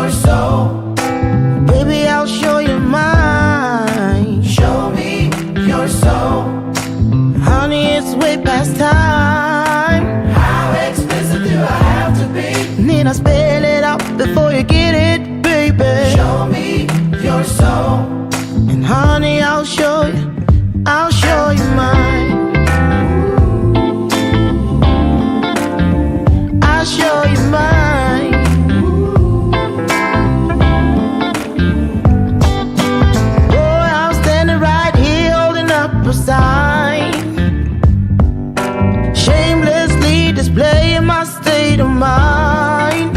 your soul. Baby, I'll show you mine. Show me your soul. Honey, it's way past time. How explicit do I have to be? Need I spell it out before you get it, baby? Show me your soul. And honey, I'll show you mine. I'll show you mine. Oh, I'm standing right here holding up a sign, shamelessly displaying my state of mind.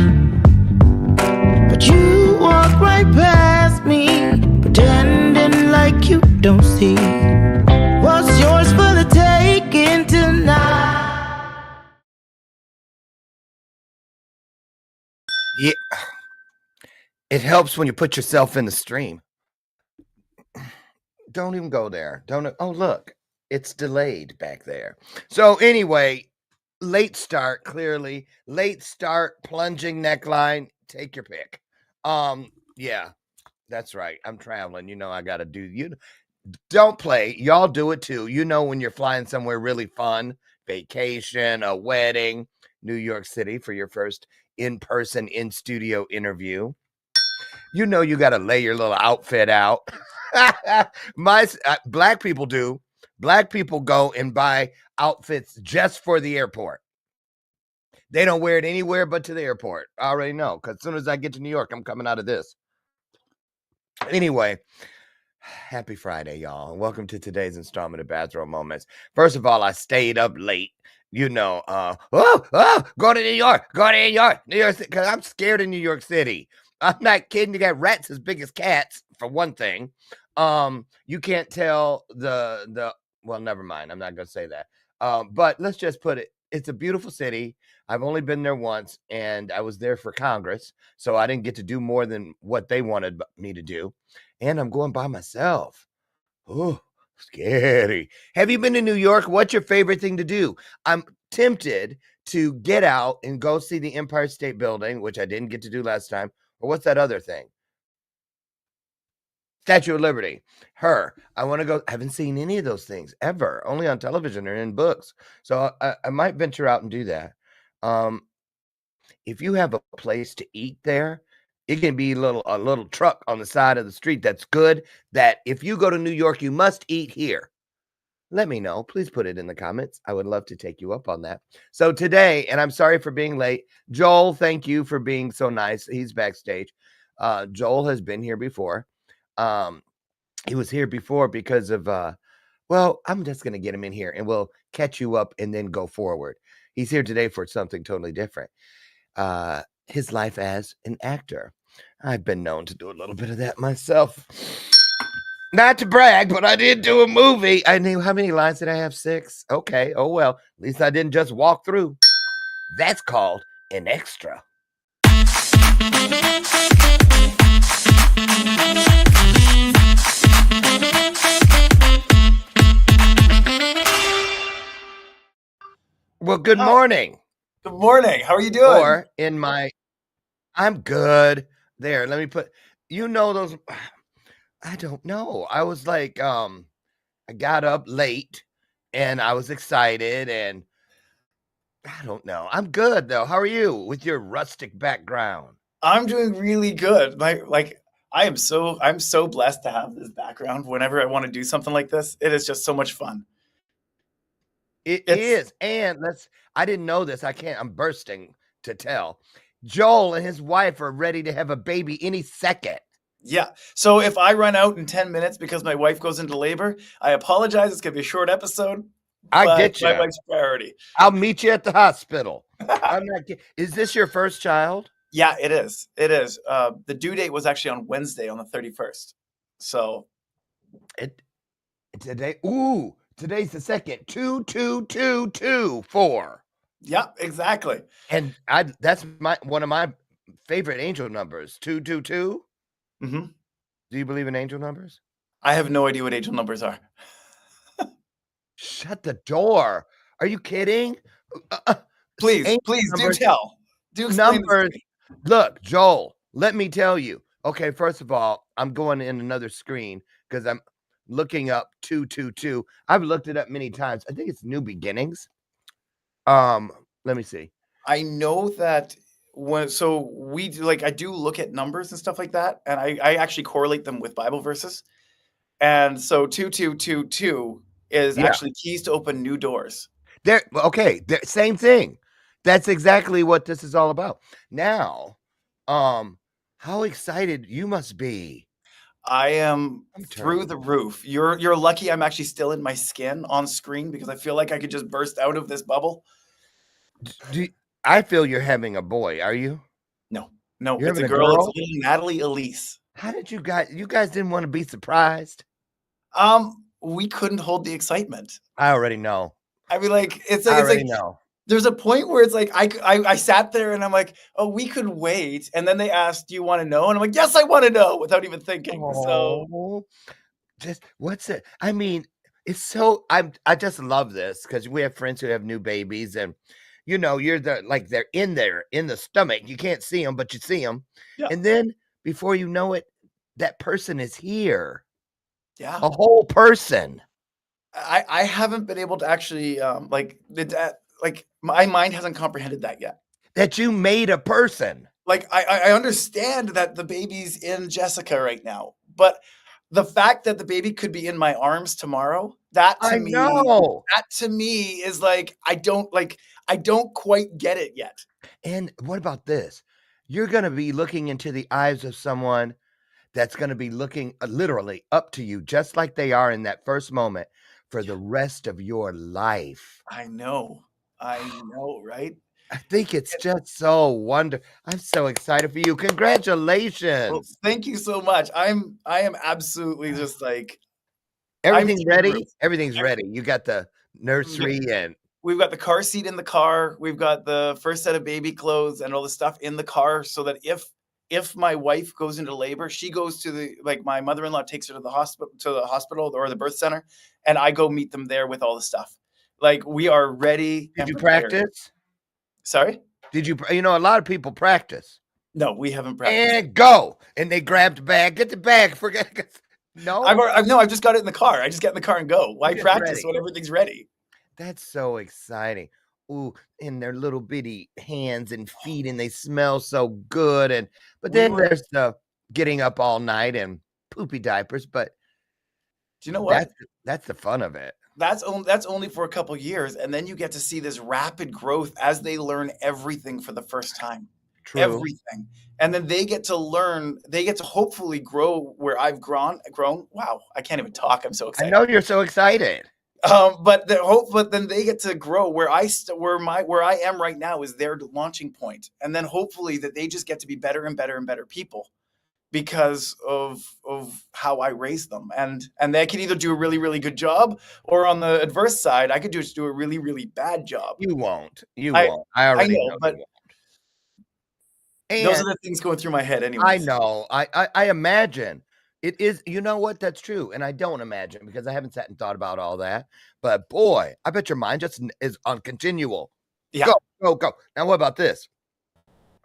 But you walk right past me, pretending like you don't see what's yours for the taking tonight. Yeah, it helps when you put yourself in the stream. Don't even go there. Don't. Oh, look, it's delayed back there. So anyway, late start, clearly. Late start, plunging neckline. Take your pick. Yeah, that's right. I'm traveling. You know, I got to do. You don't play. Y'all do it too. You know, when you're flying somewhere really fun, vacation, a wedding, New York City for your first in-person, in-studio interview. You know, you got to lay your little outfit out. Black people do. Black people go and buy outfits just for the airport. They don't wear it anywhere but to the airport. I already know, because as soon as I get to New York, I'm coming out of this. Anyway, happy Friday, y'all. And welcome to today's installment of Bathrobe Moments. First of all, I stayed up late. You know, go to New York, New York City, because I'm scared of New York City. I'm not kidding. You got rats as big as cats, for one thing. You can't tell well, never mind. I'm not going to say that. But let's just put it, it's a beautiful city. I've only been there once, and I was there for Congress, so I didn't get to do more than what they wanted me to do. And I'm going by myself. Oh, scary. Have you been to New York? What's your favorite thing to do? I'm tempted to get out and go see the Empire State Building, which I didn't get to do last time. Or what's that other thing? Statue of Liberty. I want to go. I haven't seen any of those things ever, only on television or in books. So I might venture out and do that. If you have a place to eat there, it can be a little truck on the side of the street that's good, that if you go to New York, you must eat here. Let me know. Please put it in the comments. I would love to take you up on that. So today, and I'm sorry for being late, Joel, thank you for being so nice. He's backstage. Joel has been here before. He was here before because of, well, I'm just going to get him in here and we'll catch you up and then go forward. He's here today for something totally different. His life as an actor. I've been known to do a little bit of that myself. Not to brag, but I did do a movie. I knew, how many lines did I have? 6? Okay. Oh, well, at least I didn't just walk through. That's called an extra. Well, good morning. Good morning. How are you doing? Or I'm good. There, let me put, those, I don't know. I was like, I got up late and I was excited and I don't know. I'm good though. How are you with your rustic background? I'm doing really good. I'm so blessed to have this background whenever I want to do something like this. It is just so much fun. It is. And I didn't know this. I'm bursting to tell. Joel and his wife are ready to have a baby any second. Yeah. So if I run out in 10 minutes because my wife goes into labor, I apologize. It's going to be a short episode. I get you. My wife's priority. I'll meet you at the hospital. I'm not kidding. Is this your first child? Yeah, it is. It is. The due date was actually on Wednesday on the 31st. So today's the second. 22224. Yeah, exactly. And that's one of my favorite angel numbers. 222. Mm-hmm. Do you believe in angel numbers? I have no idea what angel numbers are. Shut the door. Are you kidding? Please do tell. Do explain numbers. Look, Joel, Let me tell you. Okay, first of all, I'm going in another screen because I'm looking up 222. I've looked it up many times. I think it's New Beginnings. Let me see. I know that we do, like, I do look at numbers and stuff like that, and I actually correlate them with Bible verses. And so 2222 is Yeah. actually keys to open new doors. Okay, same thing. That's exactly what this is all about. Now, how excited you must be. I am I'm through turning. the roof. You're lucky I'm actually still in my skin on screen because I feel like I could just burst out of this bubble. Do I feel you're having a boy, are you? No, no, You're it's a having a girl. It's girl? little Natalie Elise. How did you guys didn't want to be surprised? We couldn't hold the excitement. I already know. I mean, like, I it's already like know. there's a point where it's like I sat there and I'm like, oh, we could wait. And then they asked, do you want to know? And I'm like, yes, I want to know without even thinking. So Oh, just what's it? I mean, it's so I just love this because we have friends who have new babies, and you're they're in there in the stomach. You can't see them, but you see them, yeah, and then before you know it, that person is here, yeah. a whole person I haven't been able to actually like my mind hasn't comprehended that yet. that you made a person. Like I understand that the baby's in Jessica right now, but the fact that the baby could be in my arms tomorrow, I know. that to me is like I don't quite get it yet. And what about this? You're going to be looking into the eyes of someone that's going to be looking literally up to you, just like they are in that first moment for the rest of your life. I know. I know, right? I think it's just so wonderful. I'm so excited for you. Well, Congratulations. thank you so much. I am absolutely just like I'm Everything through the roof. ready? Everything's ready. You got the Yeah. nursery and We've got the car seat in the car. We've got the first set of baby clothes and all the stuff in the car so that if my wife goes into labor, she goes to the like my mother-in-law takes her to the hospital or the birth center, and I go meet them there with all the stuff. Like we are ready did and you prepared. practice? Sorry? A lot of people practice. No, we haven't practiced. And go. And they grabbed the bag. Get the bag. No? I've just got it in the car. I just get in the car and go. Why You're just practice ready. when everything's ready? That's so exciting. Ooh, in their little bitty hands and feet, and they smell so good. But We then were there's the getting up all night and poopy diapers. But Do you know what? that's the fun of it. That's only for a couple years, and then you get to see this rapid growth as they learn everything for the first time. True. Everything. And then they get to learn, they get to hopefully grow where I've grown. Wow, I can't even talk. I'm so I excited. know you're so excited. But then they get to grow where where I am right now is their launching point. And then hopefully that they just get to be better and better and better people because of how I raised them. And they can either do a really, really good job, or on the adverse side, I could just do a really, really bad job. You won't. You I won't. I I already know, know you but won't. those And are the things going through my head I anyways. know. I imagine it is. You know what? That's true. And I don't imagine because I haven't sat and thought about all that. But boy, I bet your mind just is on continual. Yeah. Go, go, go. Now, what about this?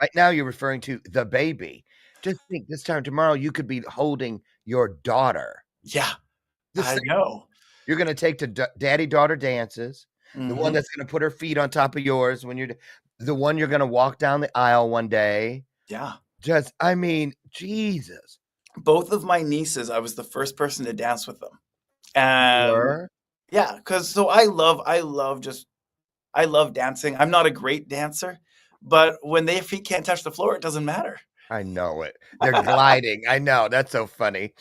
Right now, you're referring to the baby. Just think this time tomorrow, you could be holding your daughter. Yeah. The I same know. you're gonna take to daddy-daughter dances, the one Mhm. that's gonna put her feet on top of yours when the one you're gonna walk down the aisle one day. Yeah. I mean, Jesus. Both of my nieces, I was the first person to dance with them. You And were? yeah, because I love dancing. I'm not a great dancer, but when their feet can't touch the floor, it doesn't matter. I know it. They're gliding. I know. That's so funny.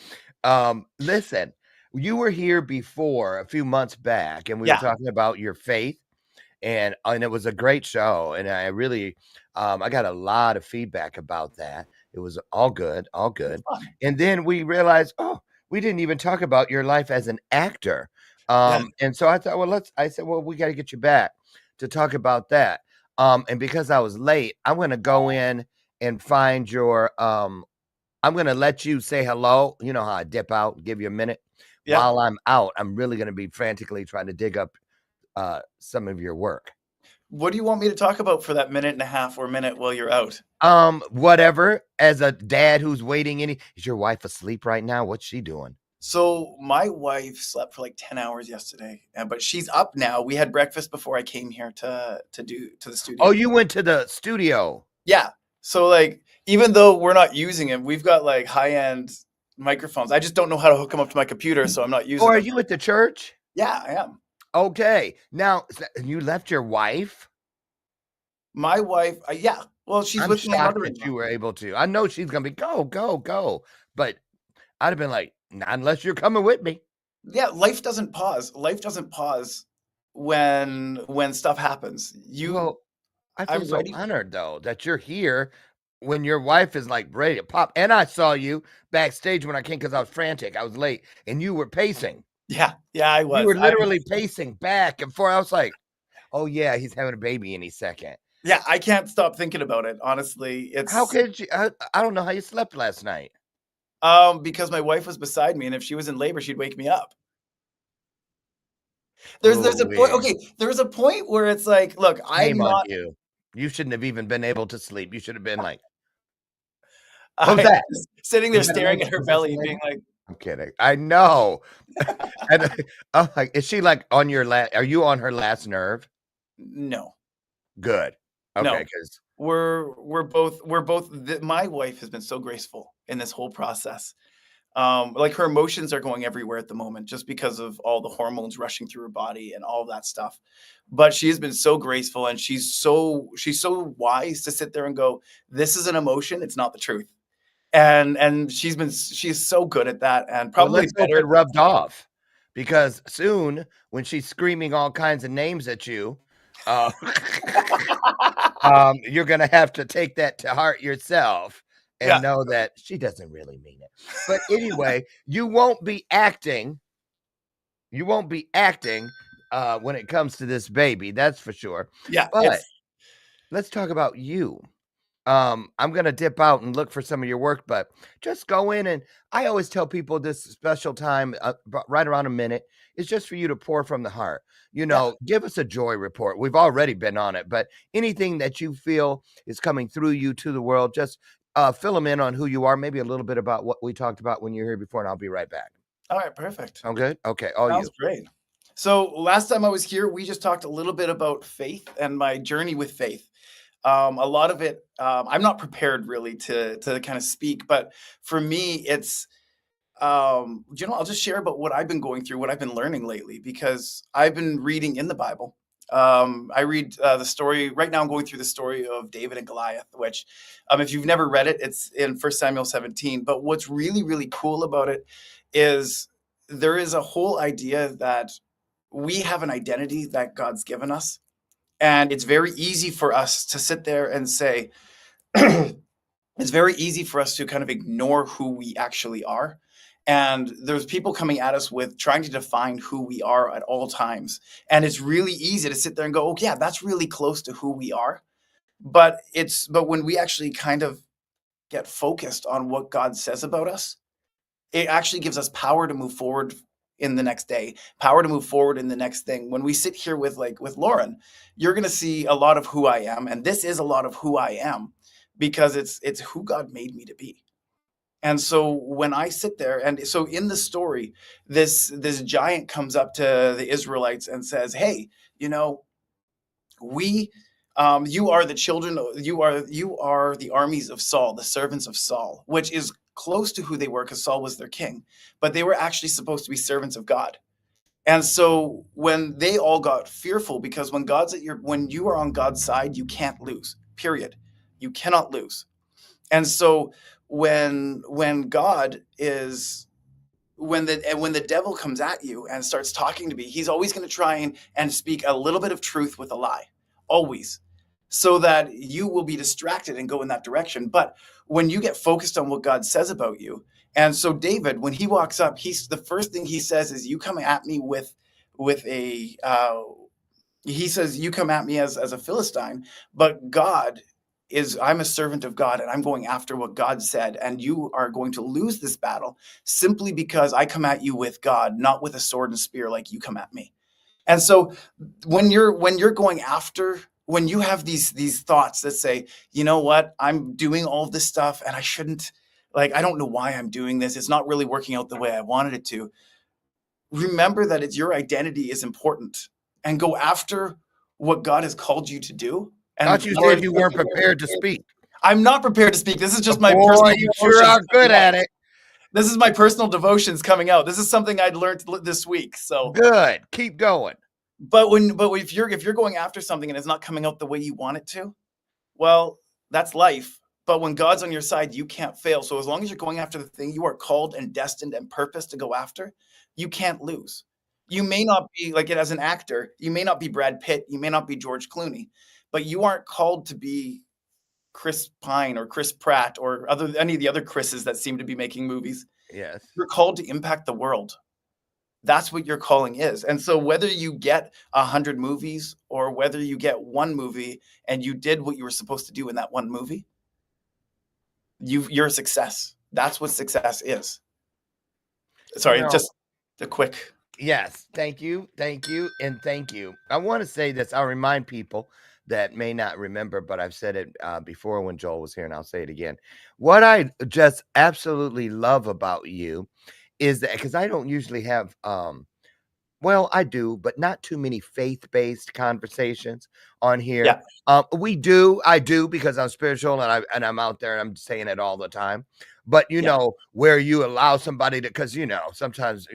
Listen, you were here before a few months back, and we were Yeah. talking about your faith, and it was a great show, and I really, I got a lot of feedback about that. It was all good, all good. Fun. And then we realized, oh, we didn't even talk about your life as an actor. Yeah. And so I thought, I said, well, we got to get you back to talk about that. And because I was late, I'm going to go in and find your, I'm going to let you say hello. You know how I dip out, give you a minute. Yeah. While I'm out, I'm really going to be frantically trying to dig up some of your work. What do you want me to talk about for that minute and a half or minute while you're out? Whatever. As a dad who's waiting, is your wife asleep right now? What's she doing? So my wife slept for like 10 hours yesterday, but she's up now. We had breakfast before I came here to the studio. Oh, you went to the studio. Yeah. So like even though we're not using them, we've got like high-end microphones. I just don't know how to hook them up to my computer, so I'm not using Or are them. you at the church? Yeah, I am. Okay. Now, you left your wife? My wife, yeah. Well, she's I'm with my shocked that mother-in-law. you were able to. I know she's gonna be go, go, go. But I'd have been like, not unless you're coming with me. Yeah, life doesn't pause. Life doesn't pause when stuff happens. Well, I feel I'm so ready. honored though that you're here when your wife is like ready to pop. And I saw you backstage when I came because I was frantic. I was late, and you were pacing. Yeah, I You was. were literally pacing back and forth. I was like, oh yeah, he's having a baby any second. Yeah, I can't stop thinking about it. Honestly, How it's could you? I don't know how you slept last night. because my wife was beside me, and if she was in labor, she'd wake me up. There's a point. Ooh-wee. Okay, there's a point where it's like, look, Shame I'm on not. you. You shouldn't have even been able to sleep. You should have been like, what was I that? was sitting there Was that a staring labor? at her Was this a belly, being labor? like, I'm kidding. I know. And I'm like, is she like on your last? Are you on her last nerve? no, Good. Okay, no. because We're both. My wife has been so graceful in this whole process. Like her emotions are going everywhere at the moment just because of all the hormones rushing through her body and all that stuff. But she has been so graceful, and she's so wise to sit there and go, this is an emotion, it's not the truth. And she's so good at that, and well, probably let's hope better it at that. rubbed off. Because soon, when she's screaming all kinds of names at you, uh, you're gonna have to take that to heart yourself and Yeah. know that she doesn't really mean it. But anyway, you won't be acting. You won't be acting when it comes to this baby, that's for sure. Yeah, But it's let's talk about you. I'm gonna dip out and look for some of your work, but just go in and I always tell people this special time, right around a minute, is just for you to pour from the heart. yeah. Give us a joy report. We've already been on it, but anything that you feel is coming through you to the world, just fill them in on who you are, maybe a little bit about what we talked about when you were here before, and I'll be right back. All right, perfect. Sound good? Okay, all Sounds you. great. So last time I was here, we just talked a little bit about faith and my journey with faith. A lot of it, I'm not prepared really to kind of speak, but for me, it's I'll just share about what I've been going through, what I've been learning lately, because I've been reading in the Bible. I read the story right now. I'm going through the story of David and Goliath, which, if you've never read it, it's in 1 Samuel 17. But what's really, really cool about it is there is a whole idea that we have an identity that God's given us. And it's very easy for us to sit there and say, it's very easy for us to kind of ignore who we actually are. And there's people coming at us with trying to define who we are at all times. And it's really easy to sit there and go, oh, yeah, that's really close to who we are. But when we actually kind of get focused on what God says about us, it actually gives us power to move forward in the next day, power to move forward in the next thing. When we sit here with Lauren, you're going to see a lot of who I am, and this is a lot of who I am because it's who God made me to be. And so when I sit there, and so in the story, this giant comes up to the Israelites and says, "Hey, you know, we you are the children, you are the armies of Saul, the servants of Saul," which is close to who they were because Saul was their king, but they were actually supposed to be servants of God. And so when they all got fearful, because when you are on God's side, you can't lose, period. You cannot lose. And so when God is when the devil comes at you and starts talking to me, he's always going to try and speak a little bit of truth with a lie, always, so that you will be distracted and go in that direction. But when you get focused on what God says about you, and so David, when he walks up, he's the first thing he says is, "You come at me with a." He says, "You come at me as a Philistine, but God is, I'm a servant of God, and I'm going after what God said, and you are going to lose this battle simply because I come at you with God, not with a sword and spear like you come at me." And so when you're going after when you have these thoughts that say, you know what, I'm doing all this stuff and I shouldn't, like, I don't know why I'm doing this. It's not really working out the way I wanted it to. Remember that it's your identity is important, and go after what God has called you to do. And Thought you Lord, said you weren't prepared to speak. I'm not prepared to speak. This is just my Boy, personal you sure devotions are good coming out. at it. This is my personal devotions coming out. This is something I'd learned this week. So, Good. Keep going. but if you're going after something and it's not coming out the way you want it to, well, that's life. But when God's on your side, you can't fail. So as long as you're going after the thing you are called and destined and purposed to go after, you can't lose. You may not be like it as an actor. You may not be Brad Pitt. You may not be George Clooney, but you aren't called to be Chris Pine or Chris Pratt or any of the other Chris's that seem to be making movies. Yes. You're called to impact the world. That's what your calling is. And so whether you get 100 movies or whether you get one movie and you did what you were supposed to do in that one movie, you're a success. That's what success is. Sorry, just a quick. Yes. Thank you. Thank you. And thank you. I want to say this. I'll remind people that may not remember, but I've said it before when Joel was here, and I'll say it again. What I just absolutely love about you is that, because I don't usually have well, I do, but not too many faith-based conversations on here. Yeah. I do, because I'm spiritual and I'm out there and I'm saying it all the time. But where you allow somebody to, because sometimes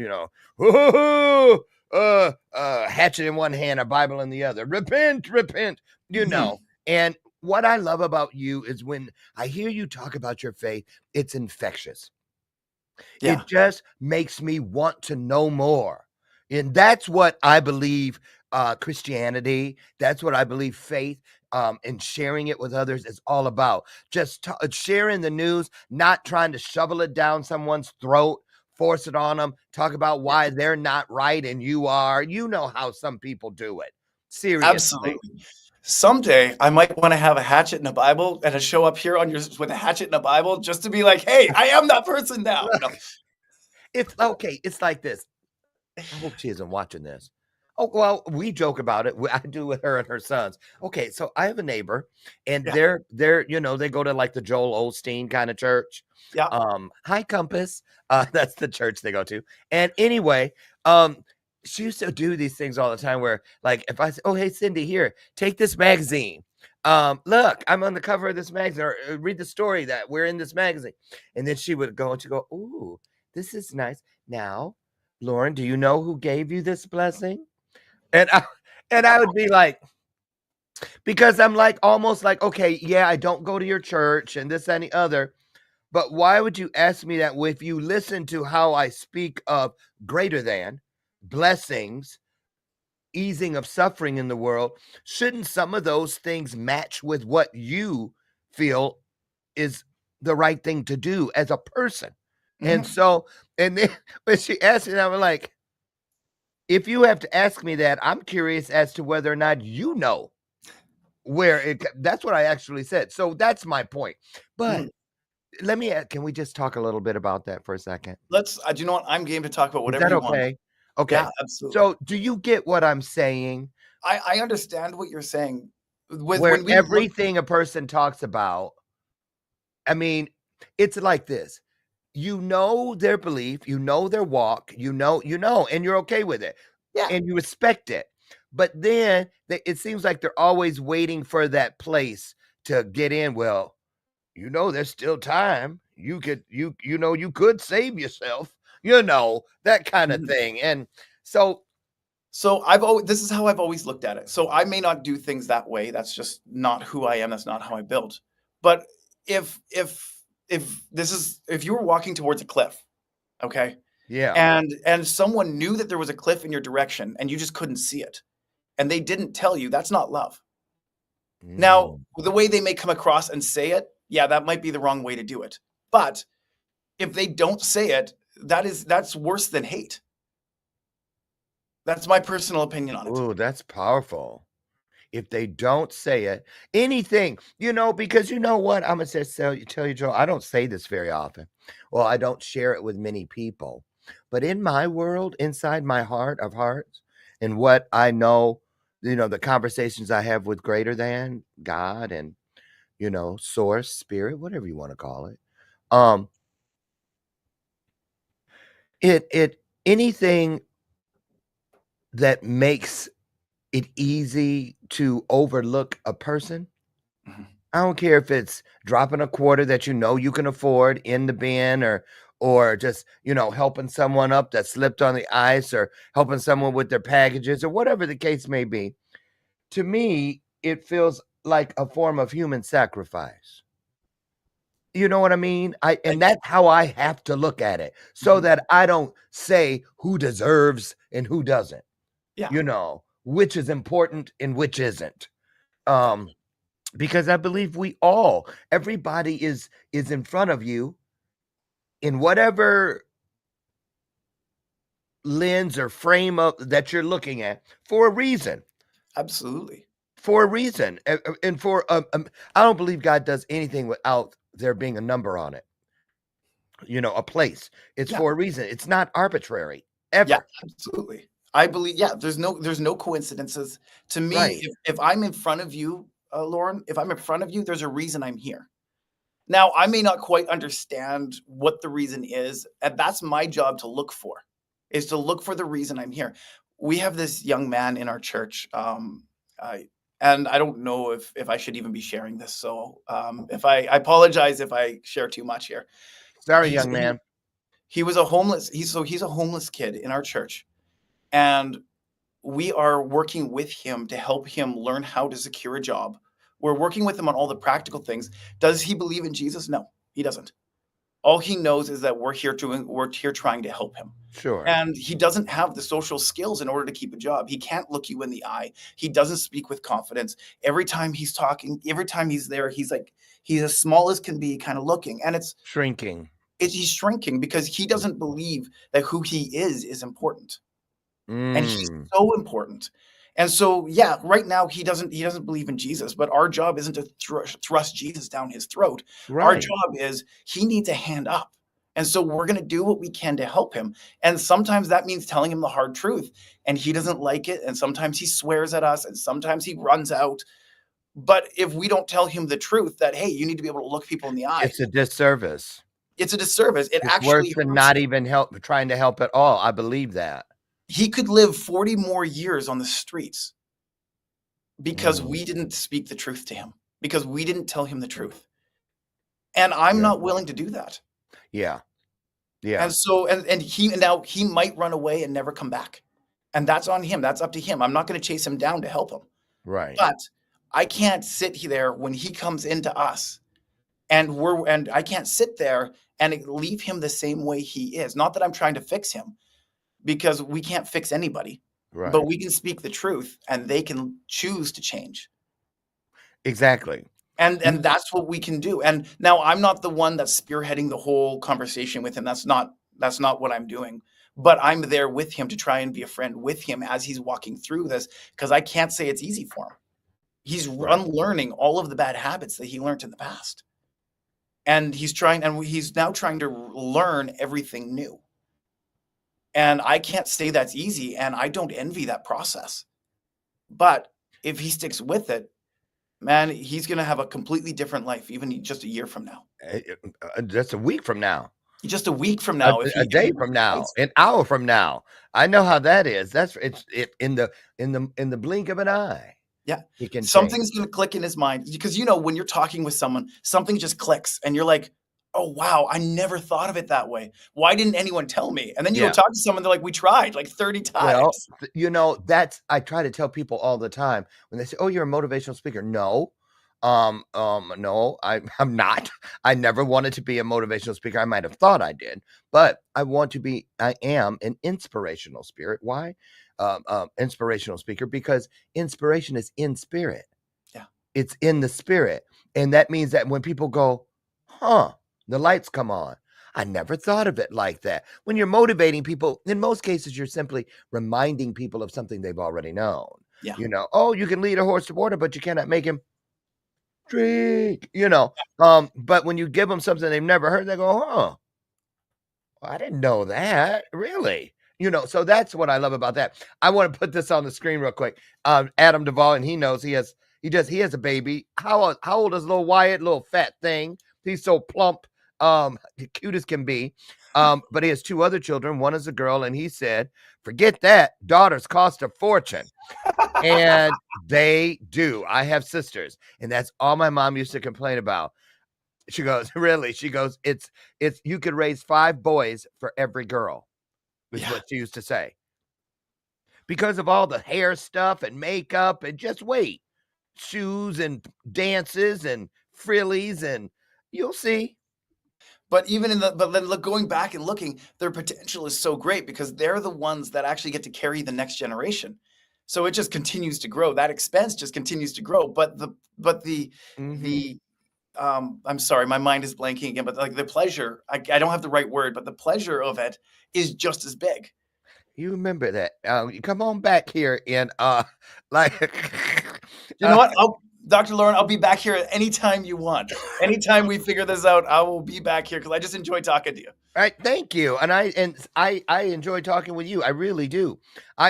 hatchet in one hand, a Bible in the other. Repent, repent. And what I love about you is when I hear you talk about your faith, it's infectious. Yeah. It just makes me want to know more. And that's what I believe Christianity, that's what I believe faith and sharing it with others is all about. Just sharing the news, not trying to shovel it down someone's throat, force it on them, talk about why they're not right and you are. You know how some people do it. Seriously. Absolutely. Someday I might want to have a hatchet and a Bible and a show up here on with a hatchet and a Bible just to be like, hey, I am that person now. No. It's okay. It's like this. I hope she isn't watching this. Oh, well, we joke about it. I do with her and her sons. Okay, so I have a neighbor, and they're they go to like the Joel Osteen kind of church. Yeah. Hi Compass. That's the church they go to. And anyway, she used to do these things all the time where, like, if I say, oh, hey, Cindy, here, take this magazine. Look, I'm on the cover of this magazine, or read the story that we're in this magazine. And then she would go and she'd go, ooh, this is nice. Now, Lauren, do you know who gave you this blessing? And I would be like, because I'm like, almost like, okay, yeah, I don't go to your church and this and the other, but why would you ask me that if you listen to how I speak of greater than blessings, easing of suffering in the world? Shouldn't some of those things match with what you feel is the right thing to do as a person? And so, and then when she asked me, I was like, if you have to ask me that, I'm curious as to whether or not you know where that's what I actually said. So that's my point. But let me can we just talk a little bit about that for a second? Let's do you know what? I'm game to talk about whatever Is that you okay? want. Okay. Yeah, absolutely. So do you get what I'm saying? I understand what you're saying. Where everything a person talks about, I mean, it's like this. You know their belief, you know their walk, you know, and you're okay with it. Yeah. And you respect it. But then it seems like they're always waiting for that place to get in. Well, there's still time. You could, you could save yourself, that kind of thing. And so this is how I've always looked at it. So I may not do things that way. That's just not who I am. That's not how I build. But if you were walking towards a cliff, okay? yeah. And someone knew that there was a cliff in your direction and you just couldn't see it, and they didn't tell you, that's not love. Now, the way they may come across and say it, yeah, that might be the wrong way to do it. But if they don't say it, that's worse than hate. That's my personal opinion on it. Ooh, that's powerful. If they don't say it, anything, because you know what? I'm going to tell you, Joe, I don't say this very often. Well, I don't share it with many people. But in my world, inside my heart of hearts, and what I know the conversations I have with greater than God and, source, spirit, whatever you want to call it. Um, anything that makes it easy to overlook a person. Mhm. I don't care if it's dropping a quarter that you can afford in the bin, or just, helping someone up that slipped on the ice, or helping someone with their packages, or whatever the case may be. To me, it feels like a form of human sacrifice. You know what I mean? And I, that's how I have to look at it, so mhm. that I don't say who deserves and who doesn't, Yeah, which is important and which isn't. Um, because I believe everybody is in front of you in whatever lens or frame up that you're looking at, for a reason. absolutely. For a reason. And I don't believe God does anything without there being a number on it, a place. It's Yeah, for a reason. It's not arbitrary, yeah, ever. absolutely. I believe, yeah, there's no coincidences. To me, Right. if I'm in front of you, Lauren, if I'm in front of you, there's a reason I'm here. Now, I may not quite understand what the reason is, and that's my job to look for, is to look for the reason I'm here. We have this young man in our church, I, and I don't know if I should even be sharing this. So, if I apologize if I share too much here. Sorry, He's young man. he was a homeless. He's a homeless kid in our church, and we are working with him to help him learn how to secure a job. We're working with him on all the practical things. Does he believe in Jesus? No, he doesn't. All he knows is that we're here trying to help him. Sure. And he doesn't have the social skills in order to keep a job. He can't look you in the eye. He doesn't speak with confidence. Every time he's talking, every time he's there, he's as small as can be, kind of looking. And Shrinking. he's shrinking because he doesn't believe that who he is important. And he's Mm. so important. And so, yeah, right now he doesn't believe in Jesus, but our job isn't to thrust Jesus down his throat. Our Right. job is he needs a hand up. And so we're going to do what we can to help him. And sometimes that means telling him the hard truth, and he doesn't like it, and sometimes he swears at us, and sometimes he runs out. But if we don't tell him the truth that, hey, you need to be able to look people in the eye, It's a disservice. it's a disservice. It It's worse actually than hurts not him. even trying to help at all. I believe that. He could live 40 more years on the streets because Mm. we didn't speak the truth to him, because we didn't tell him the truth. And I'm Yeah. not willing to do that. Yeah. Yeah. And so, he might run away and never come back. And that's on him. That's up to him. I'm not going to chase him down to help him. Right. But I can't sit there when he comes into us, and I can't sit there and leave him the same way he is. Not that I'm trying to fix him, because we can't fix anybody, but Right. we can speak the truth and they can choose to change. Exactly. And that's what we can do. And now I'm not the one that's spearheading the whole conversation with him. That's not what I'm doing. But I'm there with him to try and be a friend with him as he's walking through this, because I can't say it's easy for him. He's Right. unlearning all of the bad habits that he learned in the past. And he's now trying to learn everything new. And I can't say that's easy, and I don't envy that process. But if he sticks with it, man, he's going to have a completely different life, even just a year from now. Just a week from now, Just a week from a, now, if a he day from now, decides. an hour from now. I know how that is. It's in the blink of an eye. Yeah, It can change. something's going to click in his mind, because when you're talking with someone, something just clicks, and you're like, "Oh wow, I never thought of it that way. Why didn't anyone tell me?" And then you go Yeah. talk to someone, they're like, "We tried like 30 Well, times." that's I try to tell people all the time when they say, "Oh, you're a motivational speaker." No. No, I'm not. I never wanted to be a motivational speaker. I might have thought I did, but I am an inspirational spirit. Why? Inspirational speaker, because inspiration is in spirit. Yeah. It's in the spirit. And that means that when people go, huh, the lights come on. I never thought of it like that. When you're motivating people, in most cases, you're simply reminding people of something they've already known. Yeah. Oh, you can lead a horse to water, but you cannot make him drink. But when you give them something they've never heard, they go, huh, I didn't know that. Really? So that's what I love about that. I want to put this on the screen real quick. Adam Duvall, and he knows he has a baby. How old is little Wyatt, little fat thing? He's so plump, cute as can be. But he has two other children. One is a girl, and he said, forget that. Daughters cost a fortune. And they do. I have sisters, and that's all my mom used to complain about. She goes, really? She goes, it's you could raise 5 boys for every girl, is what she used to say. Because of all the hair stuff and makeup and just wait. Shoes and dances and frillies, and you'll see. But but then going back and looking, their potential is so great because they're the ones that actually get to carry the next generation. So it just continues to grow. That expense just continues to grow. But the I'm sorry, my mind is blanking again. But like the pleasure, I don't have the right word, but the pleasure of it is just as big. You remember that. You come on back here and like You know what? Dr. Lauren, I'll be back here at any time you want. Anytime we figure this out, I will be back here because I just enjoy talking to you. All right, thank you. And I enjoy talking with you. I really do.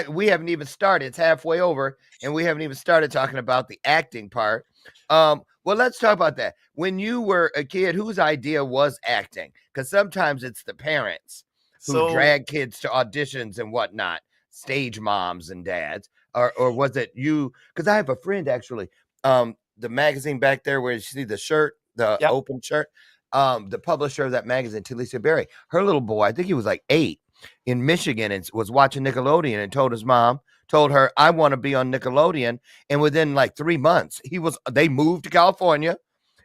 We haven't even started. It's halfway over, and we haven't even started talking about the acting part. Well, let's talk about that. When you were a kid, whose idea was acting? Because sometimes it's the parents who drag kids to auditions and whatnot, stage moms and dads, or was it you? Because I have a friend actually. The magazine back there where you see the shirt, the open shirt. The publisher of that magazine, THIESSEN, her little boy, I think he was like 8, in Michigan, and was watching Nickelodeon, and told her, I want to be on Nickelodeon. And within like 3 months, they moved to California.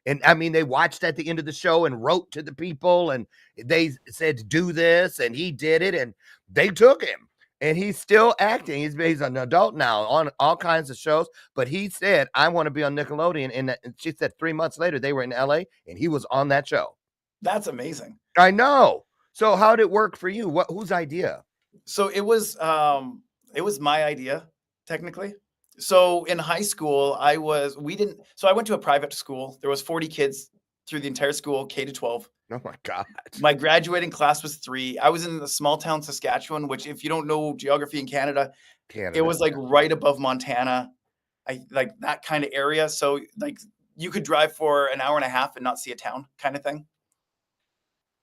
And I mean, they watched at the end of the show and wrote to the people, and they said, do this. And he did it, and they took him. And he's still acting. He's an adult now on all kinds of shows. But he said, I want to be on Nickelodeon. And she said 3 months later, they were in LA and he was on that show. That's amazing. I know. So how did it work for you? Whose idea? So it was my idea, technically. So in high school, I went to a private school. There was 40 kids through the entire school, K to 12. Oh my God. My graduating class was 3. I was in the small town Saskatchewan, which if you don't know geography in Canada, it was like right above Montana. Like that kind of area. So like you could drive for an hour and a half and not see a town kind of thing.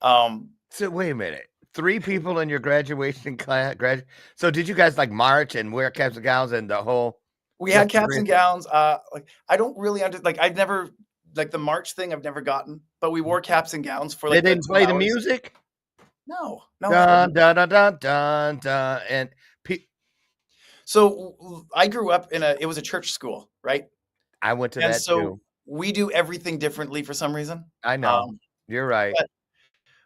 So wait a minute. 3 people in your graduation class. So did you guys like march and wear caps and gowns and the whole? We had caps and gowns. Like I don't really I've never like the march thing. I've never gotten, but we wore caps and gowns for like. They didn't play the music. No. Dun, dun, dun, dun, dun, dun, and so I grew up it was a church school, right? I went to that too. We do everything differently for some reason. I know. You're right.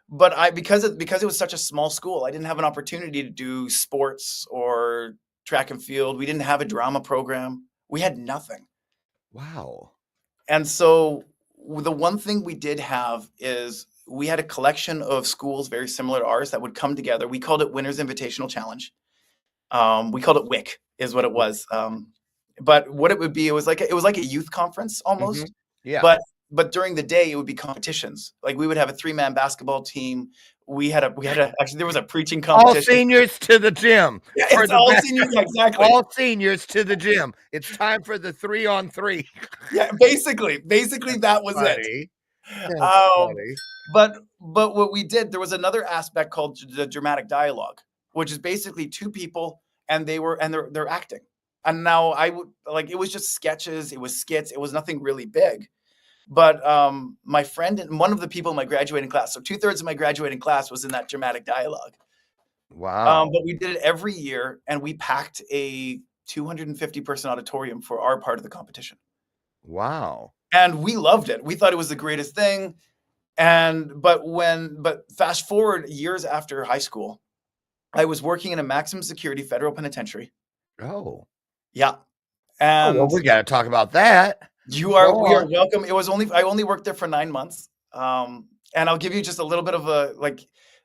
But because it was such a small school, I didn't have an opportunity to do sports or track and field. We didn't have a drama program. We had nothing. Wow. And so the one thing we did have is we had a collection of schools very similar to ours that would come together. We called it Winners Invitational Challenge. We called it WIC is what it was. But what it would be, it was like a youth conference almost. Mm-hmm. Yeah. But during the day it would be competitions. Like we would have a 3-man basketball team. We had actually there was a preaching competition. All seniors to the gym. Yeah, it's all seniors, exactly. All seniors to the gym. It's time for the 3-on-3. Yeah, basically that was it. Funny. But what we did, there was another aspect called the dramatic dialogue, which is basically 2 people and they're acting. And now it was just sketches, it was skits, it was nothing really big. But my friend and one of the people in my graduating class, so 2/3 of my graduating class was in that dramatic dialogue. Wow. But we did it every year, and we packed a 250-person auditorium for our part of the competition. Wow. And we loved it. We thought it was the greatest thing. But fast forward years after high school, I was working in a maximum security federal penitentiary. Oh. Yeah. And we got to talk about that. We are welcome. I only worked there for 9 months. And I'll give you just a little bit of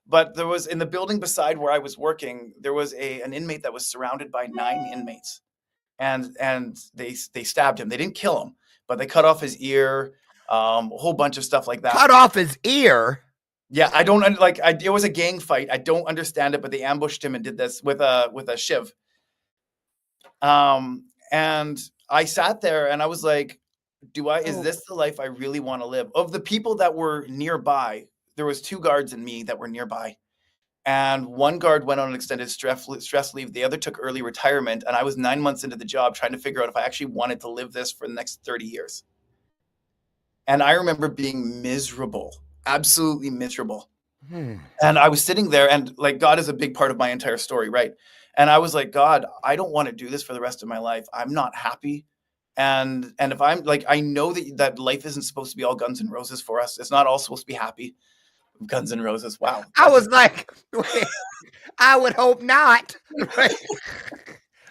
but there was in the building beside where I was working, there was an inmate that was surrounded by 9 inmates. And they stabbed him. They didn't kill him, but they cut off his ear, a whole bunch of stuff like that. Cut off his ear? Yeah, I don't like. It was a gang fight. I don't understand it, but they ambushed him and did this with a shiv. And I sat there and I was like, is Oh, this the life I really want to live? Of the people that were nearby, there was 2 guards and me that were nearby. And one guard went on an extended stress leave. The other took early retirement. And I was 9 months into the job trying to figure out if I actually wanted to live this for the next 30 years. And I remember being miserable, absolutely miserable. And I was sitting there, and like, God is a big part of my entire story, right? And I was like, God, I don't want to do this for the rest of my life. I'm not happy. And if I'm like, I know that life isn't supposed to be all guns and roses for us. It's not all supposed to be happy. Guns and roses. Wow. I was like, wait, I would hope not. Right?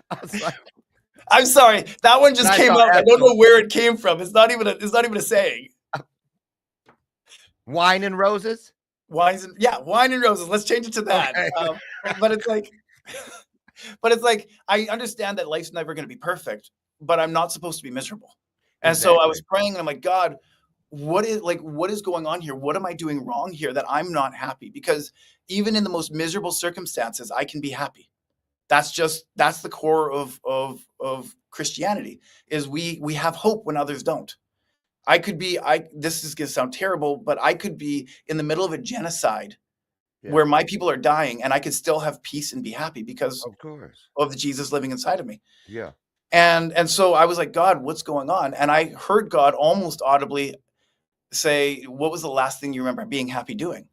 I was like, I'm sorry. That one just came out. I don't know where it came from. It's not even a saying. Wine and roses? Wine and roses. Let's change it to that. Okay. But it's like, I understand that life's never going to be perfect, but I'm not supposed to be miserable. And so I was praying, and I'm like, God, what is going on here? What am I doing wrong here that I'm not happy? Because even in the most miserable circumstances, I can be happy. That's the core of Christianity, is we have hope when others don't. This is going to sound terrible, but I could be in the middle of a genocide where my people are dying, and I could still have peace and be happy because Of course. of the Jesus living inside of me. Yeah. And so I was like, God, what's going on? And I heard God almost audibly say, what was the last thing you remember being happy doing?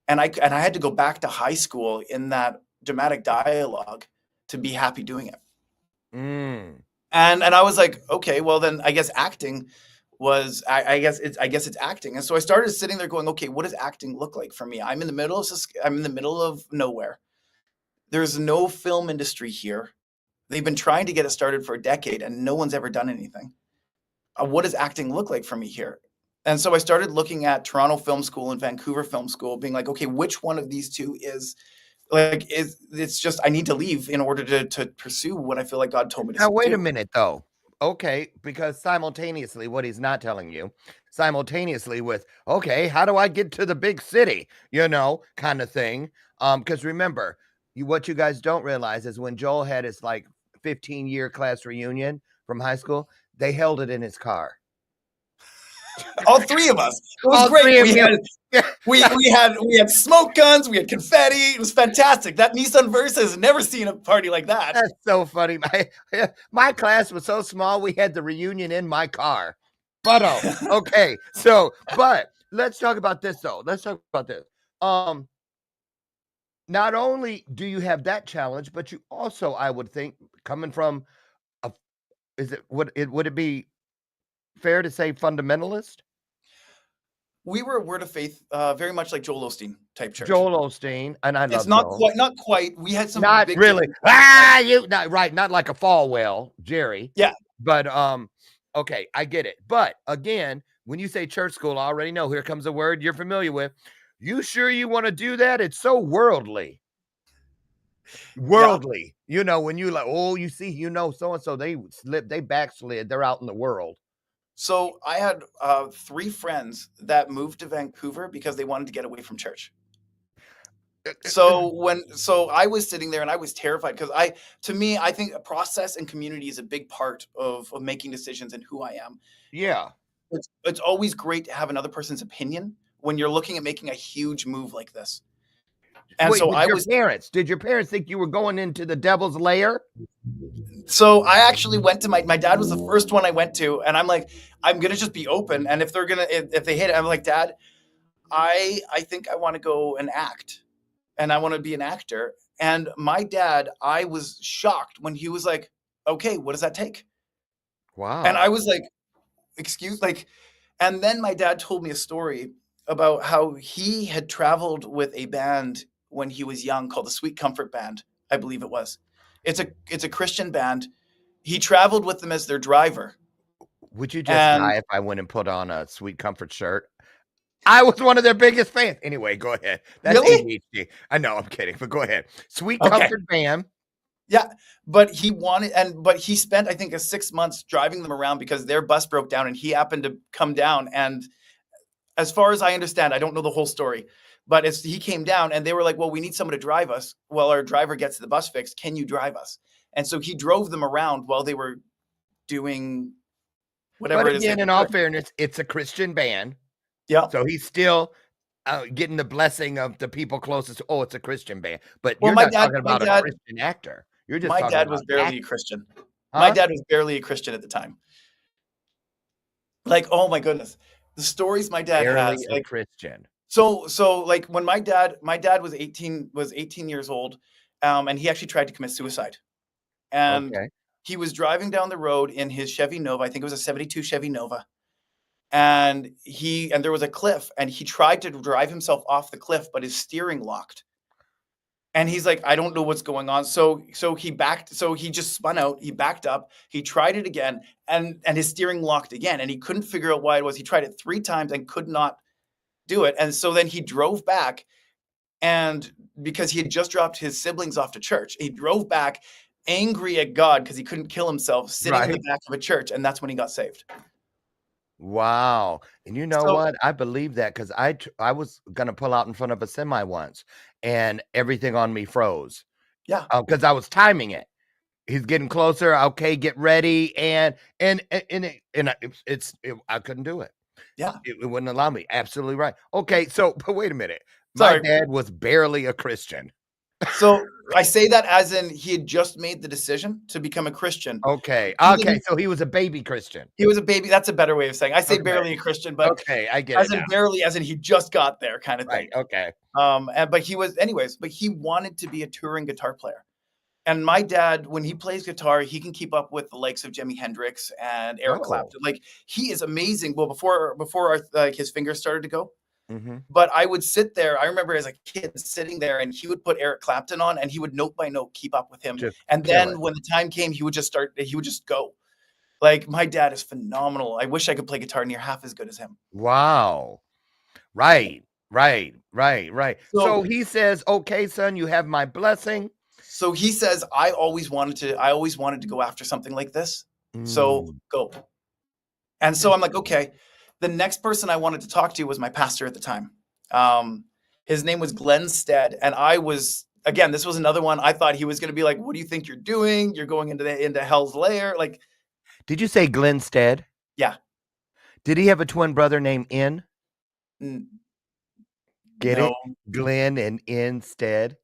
And I had to go back to high school in that dramatic dialogue to be happy doing it. And I was like, okay, well then I guess acting was, I guess it's acting. And so I started sitting there going, okay, what does acting look like for me? I'm in the middle of nowhere. There's no film industry here. They've been trying to get it started for a decade and no one's ever done anything. What does acting look like for me here? And so I started looking at Toronto Film School and Vancouver Film School, being like, okay, which one of these two it's just, I need to leave in order to pursue what I feel like God told me to do. Now, wait a minute, though. Okay, because simultaneously, what he's not telling you, simultaneously with, okay, how do I get to the big city? Kind of thing. Because remember, what you guys don't realize is when Joel had his 15-year class reunion from high school, they held it in his car. All 3 of us. It was great. We had smoke guns. We had confetti. It was fantastic. That Nissan Versa has never seen a party like that. That's so funny. My class was so small, we had the reunion in my car. But okay. So, but let's talk about this though. Not only do you have that challenge, but you also, I would think, coming from would it be fair to say fundamentalist? We were a Word of Faith, very much like Joel Osteen type church. Joel Osteen, and I love it's not Joel. not quite. We had some not big really. Not like a Falwell, Jerry. Yeah. But okay, I get it. But again, when you say church school, I already know here comes a word you're familiar with. You sure you want to do that? It's so worldly. Worldly. When you you see, so and so they backslid, they're out in the world. So I had 3 friends that moved to Vancouver because they wanted to get away from church. So I was sitting there and I was terrified because I think a process and community is a big part of making decisions and who I am. Yeah. It's always great to have another person's opinion when you're looking at making a huge move like this. And wait, so did your parents think you were going into the devil's lair? So I actually went to my dad was the first one I went to, and I'm like, I'm gonna just be open, and if they hate it, I'm like, Dad, I think I want to go and act, and I want to be an actor. And my dad, I was shocked when he was like, okay, what does that take? Wow. And I was like, and then my dad told me a story about how he had traveled with a band when he was young called the Sweet Comfort Band, I believe it was. It's a Christian band. He traveled with them as their driver. Would you just die if I went and put on a Sweet Comfort shirt? I was one of their biggest fans. Anyway, go ahead. That's really? ADHD. I know, I'm kidding, but go ahead. Sweet Comfort Band. Yeah, but he spent, I think, 6 months driving them around because their bus broke down and he happened to come down. And as far as I understand, I don't know the whole story, But he came down and they were like, well, we need someone to drive us. Well, our driver gets the bus fixed. Can you drive us? And so he drove them around while they were doing whatever But it is they again, were in all doing. fairness, it's a Christian band. Yeah. So he's still getting the blessing of the people closest. Oh, it's a Christian band. But Well, you're not talking about a Christian actor. You're just my talking dad about was barely a acting. Christian. My Huh? dad was barely a Christian at the time. Like, oh my goodness, the stories my dad Barely has. a Like, Christian. so like when my dad was 18 years old, and he actually tried to commit suicide. And Okay. he was driving down the road in his Chevy Nova. I think it was a 72 Chevy Nova. And there was a cliff, and he tried to drive himself off the cliff, but his steering locked. And he's like, I don't know what's going on. So he just spun out, he backed up, he tried it again, and his steering locked again, and he couldn't figure out why it was. He tried it 3 times and could not do it. And so then he drove back, and because he had just dropped his siblings off to church, he drove back angry at God because he couldn't kill himself, sitting in the Right. back of a church, and that's when he got saved. Wow. And you know So what? I believe that because I was gonna pull out in front of a semi once, and everything on me froze yeah, because I was timing it. He's getting closer. Okay, get ready, and I couldn't do it. yeah. It wouldn't allow me. Absolutely right. Okay, so but wait a minute. My Sorry. dad was barely a Christian. So I say that as in he had just made the decision to become a Christian. Okay. He Okay. didn't So he was a baby Christian. He was a baby. That's a better way of saying. I say Okay. barely a Christian, but Okay. I get it as in now. barely, as in he just got there kind of Right. thing. Okay. But he was anyways, but he wanted to be a touring guitar player. And my dad, when he plays guitar, he can keep up with the likes of Jimi Hendrix and Eric Oh. Clapton. Like, he is amazing. Well, before like his fingers started to go. Mm-hmm. But I would sit there. I remember as a kid sitting there, and he would put Eric Clapton on, and he would note by note keep up with him. Just And kill then it. when the time came, he would just go. Like, my dad is phenomenal. I wish I could play guitar near half as good as him. Wow. Right. Right. Right. Right. So So he says, "Okay, son, you have my blessing." So he says, I always wanted to go after something like this. So Mm. go. And so I'm like, okay. The next person I wanted to talk to was my pastor at the time. His name was Glenn Stead. And again, this was another one. I thought he was going to be like, what do you think you're doing? You're going into hell's lair. Like, Did you say Glenn Stead? yeah. Did he have a twin brother named In? N- Get no, it? Glenn and Instead.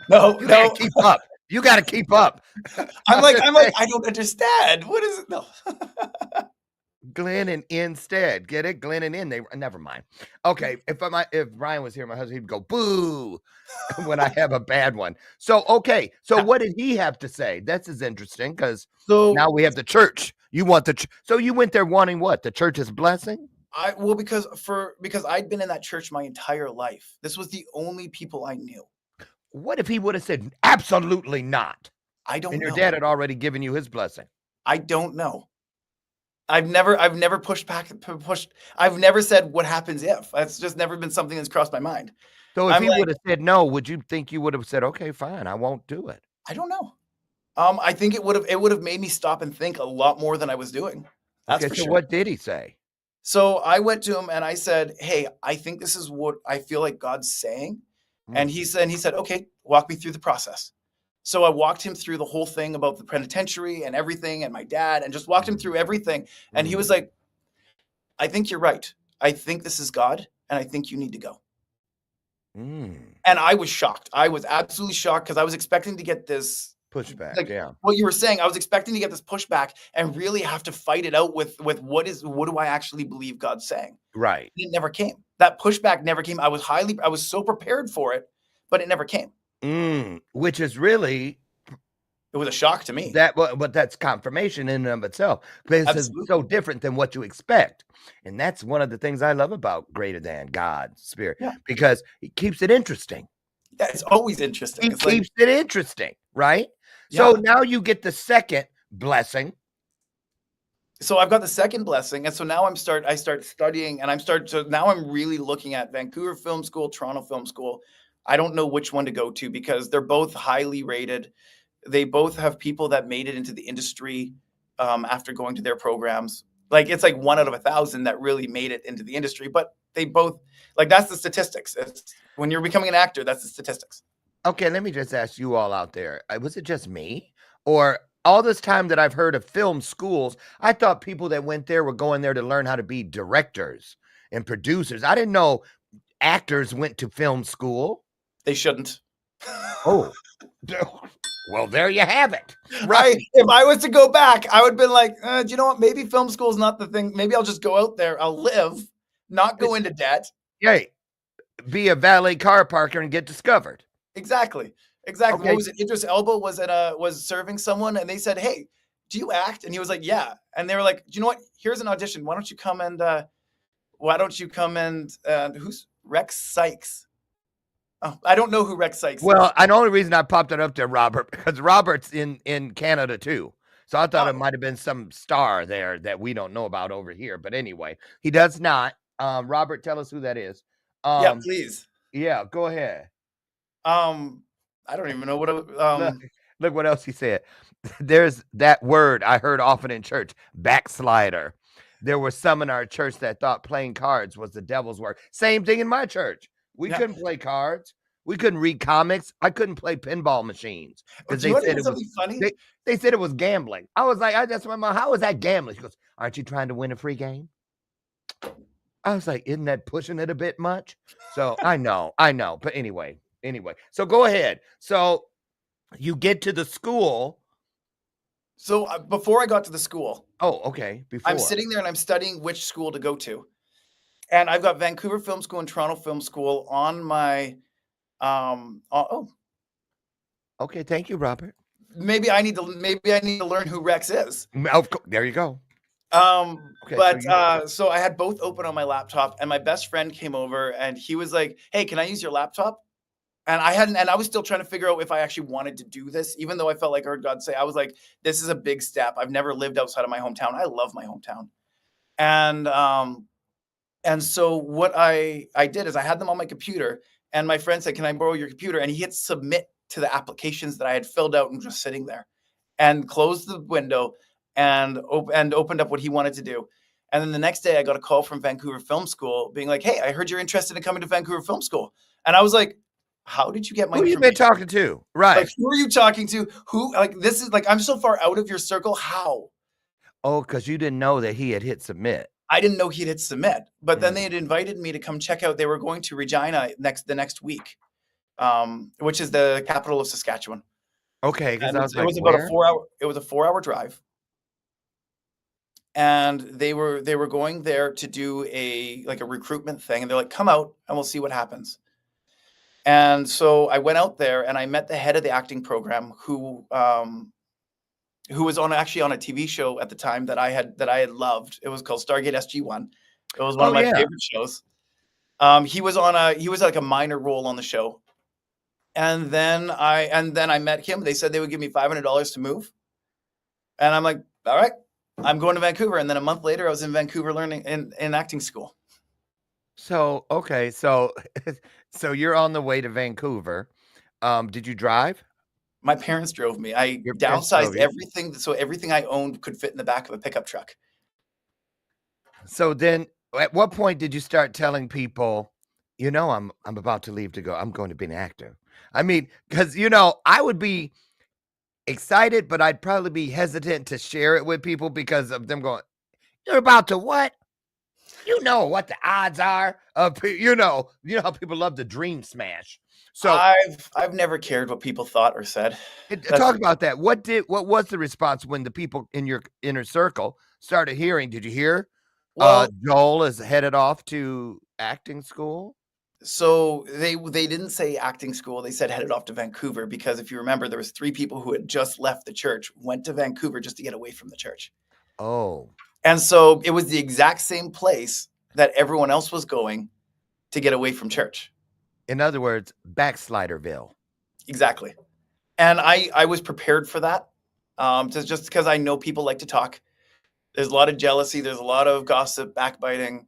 no, You no. gotta keep up. You gotta keep up. I'm like, I don't understand. What is it? No. Glenn and Instead. Get it? Glenn and In. They never mind. Okay. If Brian was here, my husband, he'd go boo when I have a bad one. So okay. So Yeah. what did he have to say? This is interesting because So now we have the church. You want so you went there wanting what? The church's blessing? because I'd been in that church my entire life. This was the only people I knew. What if he would have said absolutely not? I don't And your know. dad had already given you his blessing. I don't know. I've never pushed back. I've never said what happens if. That's just never been something that's crossed my mind. So if I'm he like, would have said no, would you think you would have said, okay, fine, I won't do it? I don't know. I think it would have made me stop and think a lot more than I was doing. That's Okay, for so sure. what did he say? So I went to him and I said, "Hey, I think this is what I feel like God's saying." And he said, "Okay, walk me through the process." So I walked him through the whole thing about the penitentiary and everything and my dad, and just walked him through everything. And he was like, "I think you're right. I think this is God, and I think you need to go." Mm. And I was shocked. I was absolutely shocked because I was expecting to get this Pushback, like yeah. what you were saying. I was expecting to get this pushback and really have to fight it out with what do I actually believe God's saying? Right. It never came. That pushback never came. I was so prepared for it, but it never came. Which is really It was a shock to me. but that's confirmation in and of itself. Because it's so different than what you expect. And that's one of the things I love about Greater Than God Spirit, because it keeps it interesting. Yeah, it's always interesting. It keeps it interesting, right? So now you get the second blessing. So I've got the second blessing, and so now I start studying, and now I'm really looking at Vancouver Film School, Toronto Film School. I don't know which one to go to because they're both highly rated. They both have people that made it into the industry after going to their programs. Like, it's like 1 out of 1,000 that really made it into the industry. But they both like that's the statistics. It's when you're becoming an actor, that's the statistics. Okay, let me just ask you all out there. Was it just me? Or all this time that I've heard of film schools, I thought people that went there were going there to learn how to be directors and producers. I didn't know actors went to film school. They shouldn't. Oh, well, there you have it. Right. If I was to go back, I would have been like, do you know what? Maybe film school is not the thing. Maybe I'll just go out there. I'll live, not go into debt. Yay. Be a valet car parker and get discovered. Exactly. Okay. What was it? Idris Elba was serving someone, and they said, "Hey, do you act?" And he was like, "Yeah." And they were like, "Do you know what? Here's an audition. Why don't you come and who's Rex Sykes?" Oh, I don't know who Rex Sykes is. Well, the only reason I popped it up to Robert because Robert's in Canada too. So I thought it might have been some star there that we don't know about over here. But anyway, he does not. Robert, tell us who that is. Yeah, please. Yeah, go ahead. I don't even know what Look what else he said. There's that word I heard often in church, backslider. There were some in our church that thought playing cards was the devil's work. Same thing in my church. We couldn't play cards. We couldn't read comics. I couldn't play pinball machines because they said it was funny. They said it was gambling. I was like, I just my mom, how is that gambling? She goes, aren't you trying to win a free game? I was like, isn't that pushing it a bit much? So I know. But anyway. So go ahead. So you get to the school. So before I got to the school. Oh, okay. Before. I'm sitting there and I'm studying which school to go to. And I've got Vancouver Film School and Toronto Film School on my Okay, thank you, Robert. Maybe I need to learn who Rex is. There you go. Okay, so I had both open on my laptop, and my best friend came over and he was like, "Hey, can I use your laptop?" And I was still trying to figure out if I actually wanted to do this, even though I felt like I heard God say, I was like, this is a big step. I've never lived outside of my hometown. I love my hometown. And so what I did is I had them on my computer, and my friend said, "Can I borrow your computer?" And he hit submit to the applications that I had filled out and just sitting there, and closed the window and opened up what he wanted to do. And then the next day I got a call from Vancouver Film School being like, "Hey, I heard you're interested in coming to Vancouver Film School." And I was like, how did you get my information? Who you been talking to? Right. Like, who are you talking to? Who, like, this is like, I'm so far out of your circle. How? Oh, because you didn't know that he had hit submit. I didn't know he'd hit submit, but then they had invited me to come check out. They were going to Regina the next week, which is the capital of Saskatchewan. Okay, because it was about a 4-hour drive. And they were going there to do a recruitment thing, and they're like, "Come out and we'll see what happens." And so I went out there and I met the head of the acting program who was actually on a TV show at the time that I had loved. It was called Stargate SG-1. It was one of my favorite shows. He was like a minor role on the show. And then I met him. They said they would give me $500 to move. And I'm like, all right, I'm going to Vancouver. And then a month later I was in Vancouver learning in acting school. So, okay. So you're on the way to Vancouver. Did you drive? My parents drove me. I downsized everything, so everything I owned could fit in the back of a pickup truck. So then, at what point did you start telling people, I'm about to leave to go? I'm going to be an actor. I mean, because I would be excited, but I'd probably be hesitant to share it with people because of them going, "You're about to what? You know what the odds are of how people love the dream smash." So I've never cared what people thought or said. Talk about that. What was the response when the people in your inner circle started hearing? Did you hear? Joel is headed off to acting school. So they didn't say acting school. They said headed off to Vancouver because if you remember, there was 3 people who had just left the church, went to Vancouver just to get away from the church. Oh. And so it was the exact same place that everyone else was going to get away from church. In other words, Backsliderville. Exactly. And I was prepared for that. Just because I know people like to talk. There's a lot of jealousy. There's a lot of gossip, backbiting.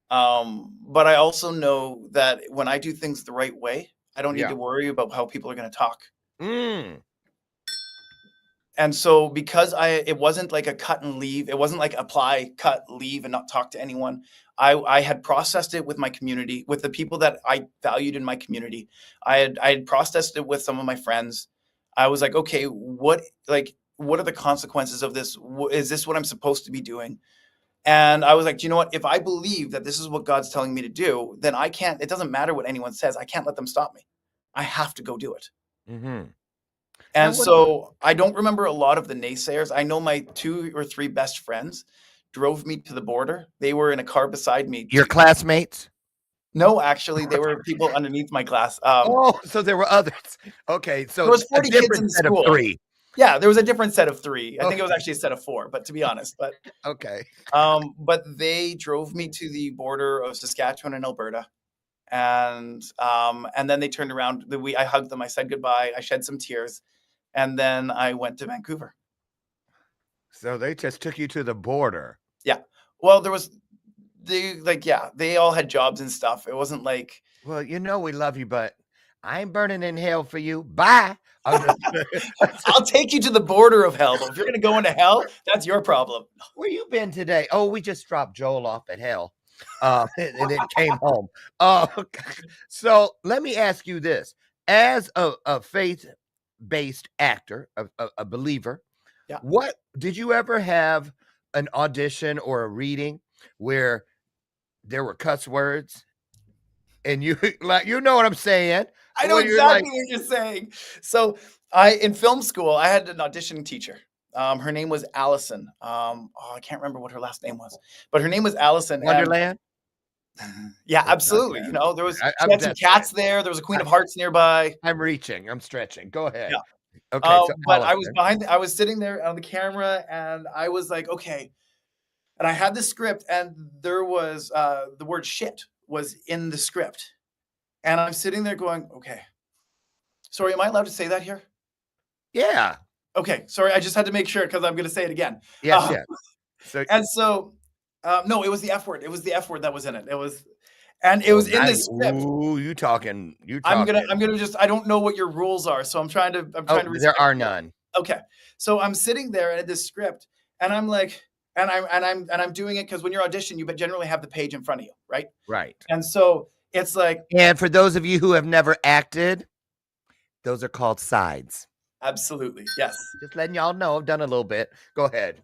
But I also know that when I do things the right way, I don't need to worry about how people are going to talk. And so because it wasn't like a cut and leave, it wasn't like apply, cut, leave, and not talk to anyone. I had processed it with my community, with the people that I valued in my community. I had processed it with some of my friends. I was like, okay, what are the consequences of this? Is this what I'm supposed to be doing? And I was like, you know what? If I believe that this is what God's telling me to do, then I can't. It doesn't matter what anyone says. I can't let them stop me. I have to go do it. Mm-hmm. Now, And what? so I don't remember a lot of the naysayers. I know my 2 or 3 best friends drove me to the border. They were in a car beside me. Your classmates? No, actually, they were people underneath my class. Oh, so there were others. Okay, so There was a 40 kids in different the set of school. 3. Yeah, there was a different set of 3. I think it was Okay. actually a set of 4, but to be honest, Okay. but they drove me to the border of Saskatchewan and Alberta, and then they turned around. I hugged them. I said goodbye. I shed some tears, and then I went to Vancouver. So they just took you to the border. Yeah. Well, they all had jobs and stuff. It wasn't like Well, we love you, but I ain't burning in hell for you. Bye. I'm just I'll take you to the border of hell, but if you're going to go into hell, that's your problem. Where you been today? Oh, we just dropped Joel off at hell. And then came home. So let me ask you this. As a faith-based actor, a believer, Yeah. what did you ever have an audition or a reading where there were cuss words and you you know what I'm saying? I know Where you're like, exactly what you're saying. So in film school, I had an auditioning teacher. Her name was Allison. I can't remember what her last name was, but her name was Allison. And Wonderland? yeah, It's not absolutely. that. You know, she I'm had some just cats there. There was a Queen of Hearts nearby. I'm reaching. I'm stretching. Go ahead. Yeah. Okay, so But Allison. I was sitting there on the camera, and I was like, okay. And I had the script, and there was the word shit was in the script. And I'm sitting there going, okay. Sorry, am I allowed to say that here? Yeah. Okay, sorry, I just had to make sure because I'm going to say it again. Yes, yes. So And so, no, it was the F word. It was the F word that was in it. It was in the script. Ooh, you talking. I'm gonna just. I don't know what your rules are, so I'm trying to. Oh, there respect are you. none. Okay, so I'm sitting there at this script, and I'm like, and I'm doing it because when you're auditioning, you generally have the page in front of you, right? Right. And so it's like, And for those of you who have never acted, those are called sides. absolutely, yes. Just letting y'all know, I've done a little bit. Go ahead.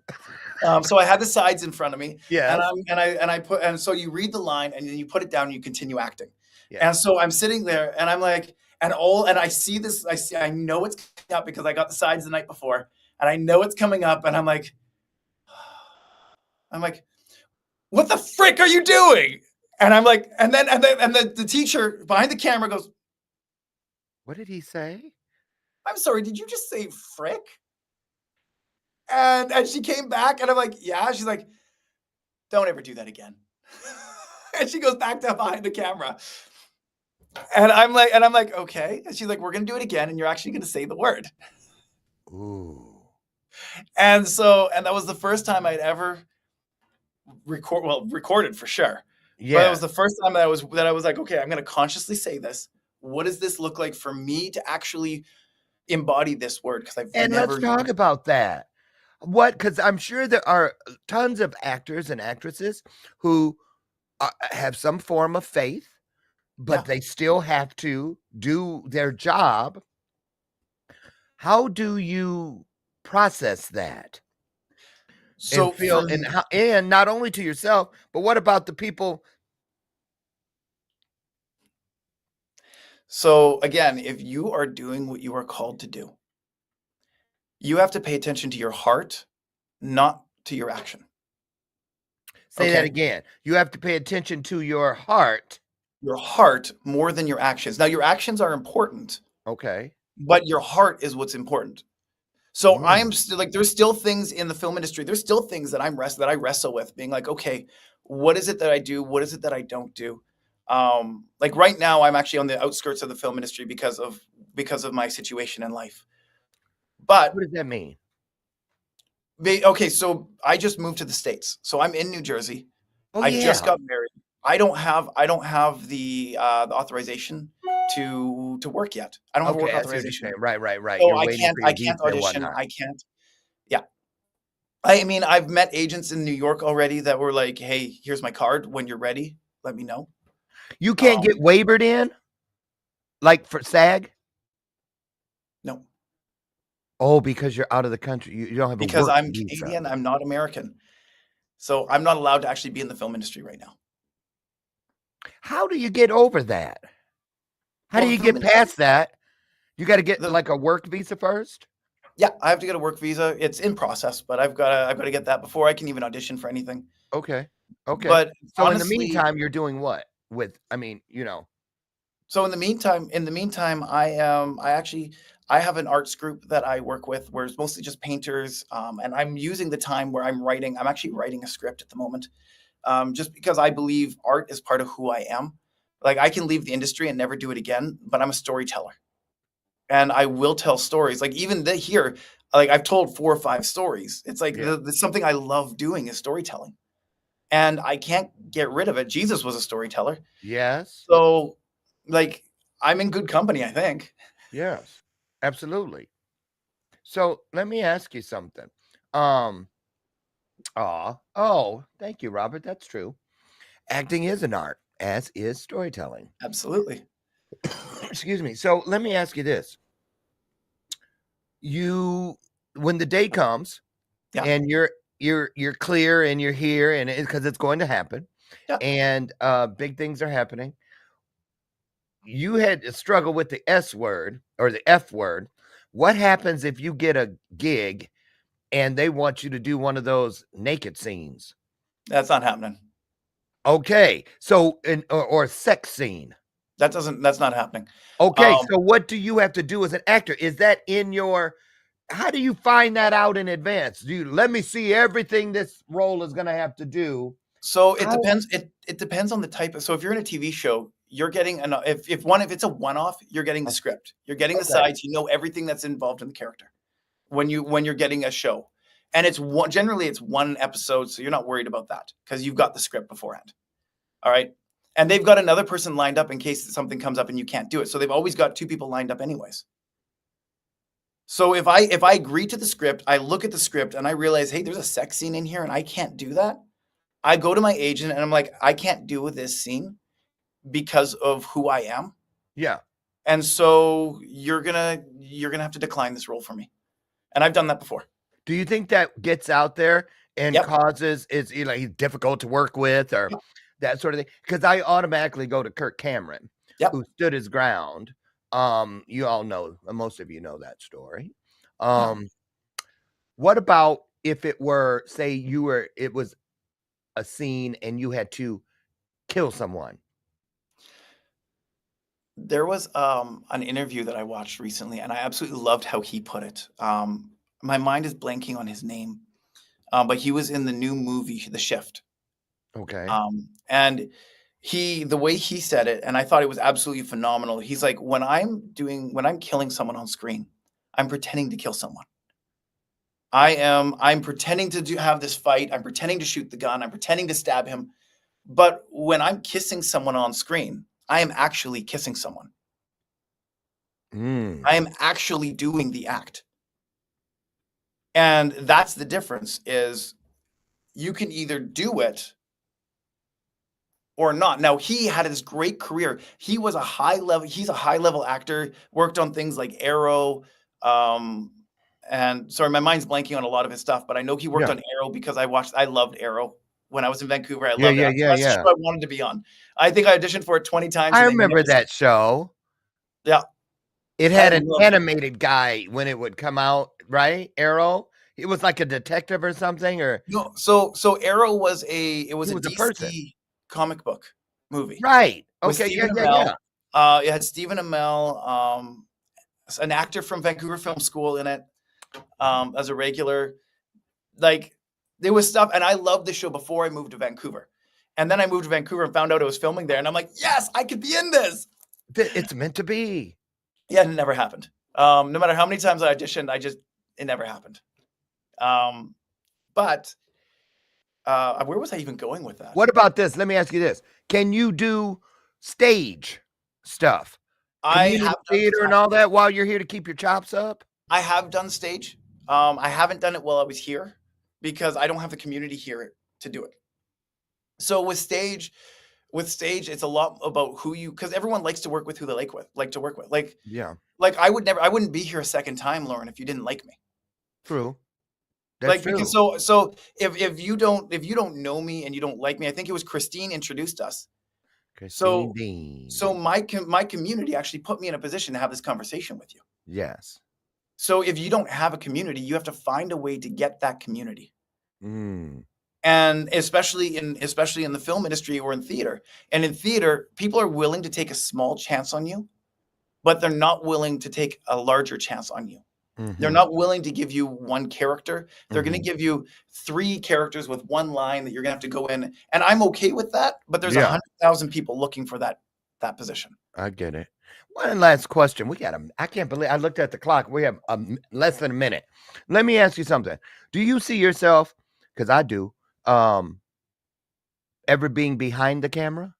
So I had the sides in front of me, Yes. and so you read the line and then you put it down and you continue acting. Yeah. And so I'm sitting there and I'm like, and I see this, I know it's coming up because I got the sides the night before, and I know it's coming up, and I'm like, what the frick are you doing? And I'm like, and then the teacher behind the camera goes, What did he say? I'm sorry, did you just say frick? And she came back and I'm like, yeah. She's like, don't ever do that again. And she goes back to behind the camera. And I'm like, okay. And she's like, we're gonna do it again, and you're actually gonna say the word. Ooh. And that was the first time I'd ever recorded for sure. Yeah. But it was the first time that I was like, okay, I'm gonna consciously say this. What does this look like for me to actually embody this word? Because let's talk about that. Because I'm sure there are tons of actors and actresses who have some form of faith, but they still have to do their job. How do you process that? So and not only to yourself, but what about the people? So again, if you are doing what you are called to do, you have to pay attention to your heart, not to your action. Say that again. You have to pay attention to your heart. Your heart more than your actions. Now, your actions are important. Okay. But your heart is what's important. So I'm still like, there's still things in the film industry. There's still things that I wrestle with, being like, okay, what is it that I do? What is it that I don't do? Like right now, I'm actually on the outskirts of the film industry because of my situation in life. But what does that mean? Okay, so I just moved to the States. So I'm in New Jersey. Oh, I just got married. I don't have the authorization to work yet. I don't have a work authorization. Right. So I can't audition. I can't. Yeah. I mean, I've met agents in New York already that were like, "Hey, here's my card. When you're ready, let me know." You can't get Um, wavered in, like for SAG? no, Oh, because you're out of the country. You don't have a because work I'm visa. Canadian, I'm not American. So I'm not allowed to actually be in the film industry right now. How do you get over that? How do Well, the you film get industry, past that? You gotta get, the like, a work visa first? yeah, I have to get a work visa. It's in process, but I've gotta get that before I can even audition for anything. Okay, okay. But So in the honestly, meantime, you're doing what? With I mean, you know so in the meantime, I have an arts group that I work with where it's mostly just painters, and I'm using the time where I'm writing. I'm actually writing a script at the moment, just because I believe art is part of who I am. Like I can leave the industry and never do it again, but I'm a storyteller, and I will tell stories. Like even here, like I've told 4 or 5 stories. It's like Yeah. something I love doing is storytelling, and I can't get rid of it. Jesus was a storyteller, Yes. so like I'm in good company, I think. Yes. Absolutely. So, let me ask you something. Um, oh, thank you, Robert, that's true. Acting is an art, as is storytelling. Absolutely. Excuse me. So, let me ask you this. You when the day comes Yeah. and you're clear and you're here and because it's going to happen Yeah. and big things are happening. You had to struggle with the S word or the F word. What happens if you get a gig and they want you to do one of those naked scenes? That's not happening. Okay. So or a sex scene. That's not happening. Okay, Um, so what do you have to do as an actor? Is that in your how do you find that out in advance? Do you let me see everything this role is gonna have to do? so it How depends. It depends on the type of. So if you're in a TV show, you're getting an if it's a one-off, you're getting the script. You're getting the okay. sides. You know everything that's involved in the character when you're getting a show, and it's one generally it's one episode, so you're not worried about that because you've got the script beforehand. All right, and they've got another person lined up in case something comes up and you can't do it. So they've always got 2 people lined up anyways. So if I agree to the script, I look at the script and I realize, hey, there's a sex scene in here and I can't do that. I go to my agent and I'm like, I can't do this scene because of who I am. Yeah. And so you're gonna have to decline this role for me. And I've done that before. Do you think that gets out there and Yep. causes is he's difficult to work with or Yep. that sort of thing? Because I automatically go to Kirk Cameron, Yep. who stood his ground. You all know, most of you know that story. Yeah. Um, what about if it were, say, it was a scene and you had to kill someone? There was an interview that I watched recently, and I absolutely loved how he put it. My mind is blanking on his name, but he was in the new movie, The Shift. Okay. And the way he said it, and I thought it was absolutely phenomenal. He's like, when I'm killing someone on screen, I'm pretending to kill someone. I'm pretending to have this fight. I'm pretending to shoot the gun. I'm pretending to stab him. But when I'm kissing someone on screen, I am actually kissing someone. Mm. I am actually doing the act. And that's the difference is you can either do it or not. Now he had this great career. He's a high level actor, worked on things like Arrow. Um, and sorry, my mind's blanking on a lot of his stuff, but I know he worked Yeah. on Arrow because I loved Arrow. When I was in Vancouver, I Yeah. loved it. Yeah. Yeah. That's the show Yeah. I wanted to be on. I think I auditioned for it 20 times I and they remember never that show. yeah, It I had an loved it. animated guy when it would come out, right? Arrow. He was like a detective or something, or No, so Arrow was he a was a person. DC comic book movie Right. with Okay. Yeah. Stephen Yeah. Amell. Yeah. It had Stephen Amell, an actor from Vancouver Film School in it, as a regular. Like there was stuff, and I loved the show before I moved to Vancouver. And then I moved to Vancouver and found out it was filming there, and I'm like, yes, I could be in this. It's meant to be. Yeah, it never happened. No matter how many times I auditioned, it never happened. Um, but where was I even going with that? What about this? Let me ask you this. Can you do stage stuff? I Community have theater and all that while you're here to keep your chops up? I have done stage. I haven't done it while I was here. because I don't have the community here to do it. So with stage, it's a lot about who you, because everyone likes to work with who they like to work with. Yeah, Like I wouldn't be here a second time, Lauren, if you didn't like me. true. That's Like, because true. so if you don't know me and you don't like me, I think it was Christine introduced us. Christine So Dean. so my community actually put me in a position to have this conversation with you. Yes. So if you don't have a community, you have to find a way to get that community. Mm. And especially in the film industry or in theater. And in theater, people are willing to take a small chance on you, but they're not willing to take a larger chance on you. They're Mm-hmm. not willing to give you one character. They're going to Mm-hmm. give you 3 characters with one line that you're going to have to go in. And I'm okay with that, but there's Yeah, 100,000 people looking for that position. I get it. One last question. I can't believe I looked at the clock. We have less than a minute. Let me ask you something. Do you see yourself, because I do, ever being behind the camera?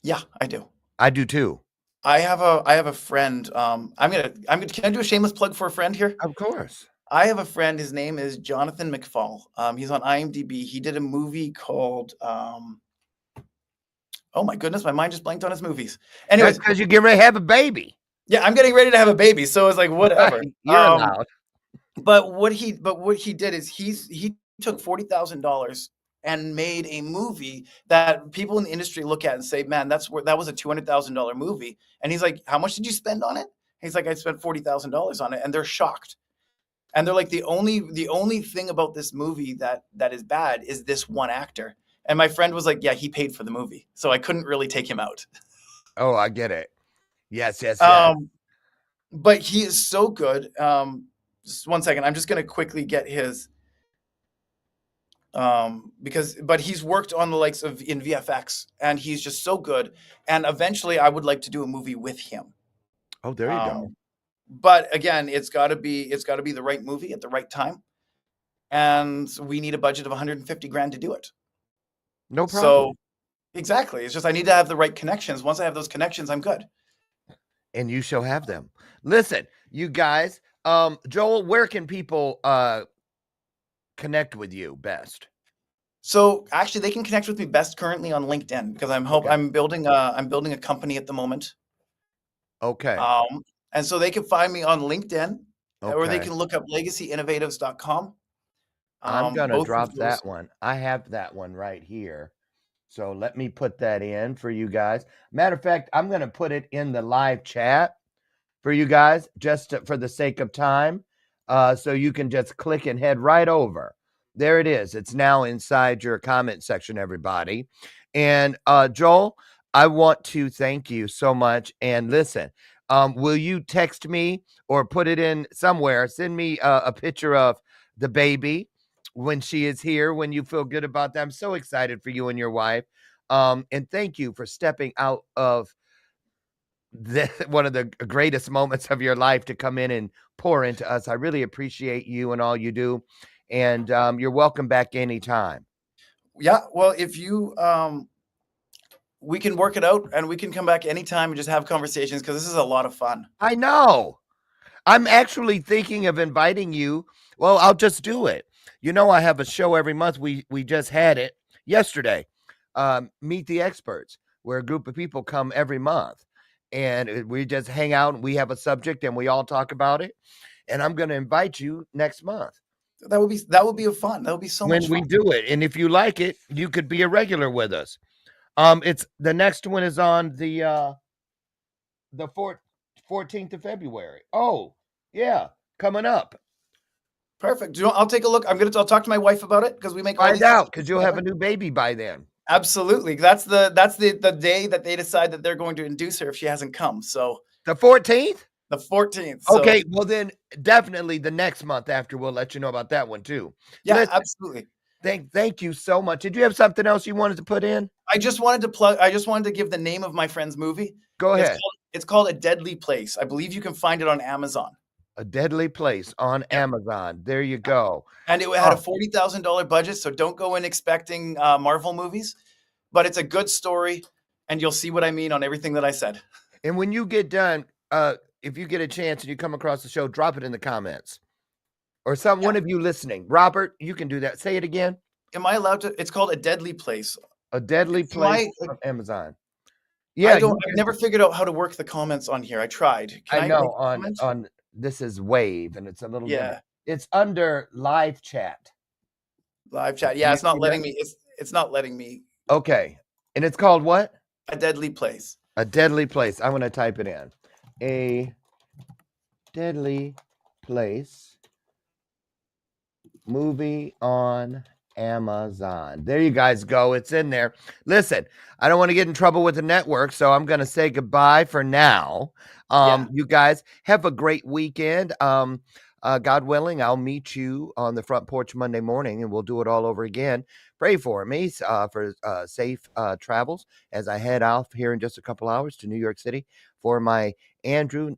Yeah, I do. I do too. I have a friend. Can I do a shameless plug for a friend here? Of course. I have a friend. His name is Jonathan McFall. He's on IMDb. He did a movie called. Oh my goodness, my mind just blanked on his movies. That's Anyways, because you're getting ready to have a baby. yeah, I'm getting ready to have a baby, so it's like whatever. Right. You're allowed. But what he did is he took $40,000 and made a movie that people in the industry look at and say, "Man, that was a $200,000 movie." And he's like, "How much did you spend on it?" He's like, "I spent $40,000 on it," and they're shocked. And they're like, the only thing about this movie that is bad is this one actor. And my friend was like, "Yeah, he paid for the movie, so I couldn't really take him out." Oh, I get it. Yes, yes, yes. But he is so good. Just one second, I'm just gonna quickly get his but he's worked on the likes of in VFX, and he's just so good. And eventually, I would like to do a movie with him. Oh, there you go. But again, it's got to be the right movie at the right time, and we need a budget of 150 grand to do it. No So problem. exactly, it's just I need to have the right connections. Once I have those connections, I'm good. And you shall have them. Listen, you guys, Joel, where can people connect with you best? So actually, they can connect with me best currently on LinkedIn, because Okay. I'm building a company at the moment. Okay. And so they can find me on LinkedIn, or they Okay. can look up legacyinnovatives.com. I'm gonna Both of drop those. that one. I have that one right here. So let me put that in for you guys. Matter of fact, I'm gonna put it in the live chat for you guys, for the sake of time. So you can just click and head right over. There it is. It's now inside your comment section, everybody. And Joel, I want to thank you so much. And listen, will you text me or put it in somewhere? Send me a picture of the baby when she is here, when you feel good about that. I'm so excited for you and your wife. And thank you for stepping out of one of the greatest moments of your life to come in and pour into us. I really appreciate you and all you do. And you're welcome back anytime. Yeah, well, if you we can work it out, and we can come back anytime and just have conversations, because this is a lot of fun. I know. I'm actually thinking of inviting you. Well, I'll just do it. You know, I have a show every month. We just had it yesterday. Meet the Experts, where a group of people come every month, and we just hang out and we have a subject and we all talk about it. And I'm going to invite you next month That would be a fun. That would be so when much we fun. do it. And if you like it, you could be a regular with us. It's the next one is on the 14th of February. Oh, yeah, coming up. Perfect. I'll take a look. I'll talk to my wife about it, because we make all Find these out decisions because you'll have together. a new baby by then. Absolutely. That's the day that they decide that they're going to induce her if she hasn't come. So The 14th? the 14th. So Okay, well then definitely the next month after we'll let you know about that one too. yeah, Listen, absolutely. thank you so much. Did you have something else you wanted to put in? I just wanted to give the name of my friend's movie. Go It's ahead. called it's called A Deadly Place. I believe you can find it on Amazon. A Deadly Place on Yeah. Amazon. There you go. And it had a Oh, $40,000 budget, so don't go in expecting Marvel movies, but it's a good story, and you'll see what I mean on everything that I said. and when you get done, if you get a chance and you come across the show, drop it in the comments. or one of you listening. Robert, you can do that. Say it again. Am I allowed to? It's called A Deadly Place. A Deadly Place on Amazon. Yeah, I've never figured out how to work the comments on here. I tried. I know on this is Wave, and it's a little different. It's under live chat. Live chat. Yeah, it's not letting me. It's not letting me. Okay, and it's called what? A Deadly Place. A Deadly Place. I'm going to type it in. A Deadly Place movie on Amazon. There you guys go. It's in there. Listen, I don't want to get in trouble with the network, so I'm going to say goodbye for now. You guys have a great weekend. God willing, I'll meet you on the front porch Monday morning, and we'll do it all over again. Pray for me for safe travels as I head off here in just a couple hours to New York City for my Andrew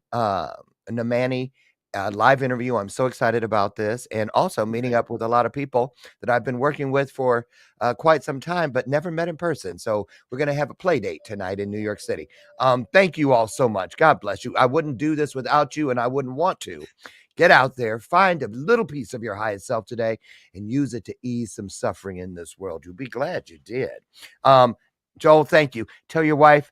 Namani live interview. I'm so excited about this, and also meeting up with a lot of people that I've been working with for quite some time, but never met in person. So we're going to have a play date tonight in New York City. Thank you all so much. God bless you. I wouldn't do this without you, and I wouldn't want to. Get out there, find a little piece of your highest self today, and use it to ease some suffering in this world. You'll be glad you did. Joel, thank you. Tell your wife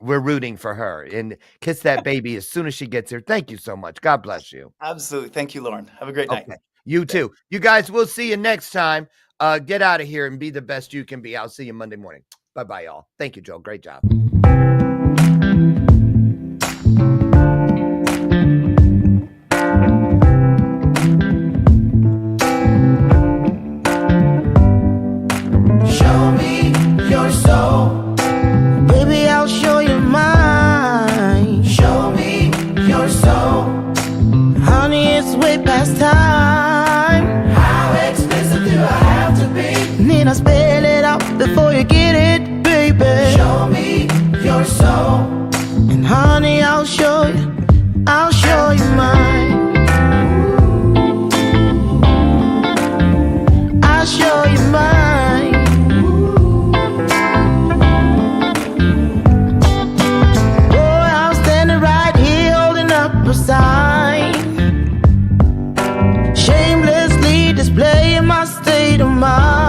we're rooting for her, and kiss that baby as soon as she gets here. Thank you so much. God bless you. Absolutely. Thank you, Lauren. Have a great night. You too. You guys, we'll see you next time. Get out of here and be the best you can be. I'll see you Monday morning. Bye-bye, y'all. Thank you, Joel. Great job. Show me your soul. Baby, I'll show you mine. Show me your soul. Honey, it's way past time. How expensive do I have to be? Need I spell it out before you get it, baby? Show me your soul. And honey, I'll show you mine. I'll show you mine. Boy, I'm standing right here holding up a sign, shamelessly displaying my state of mind.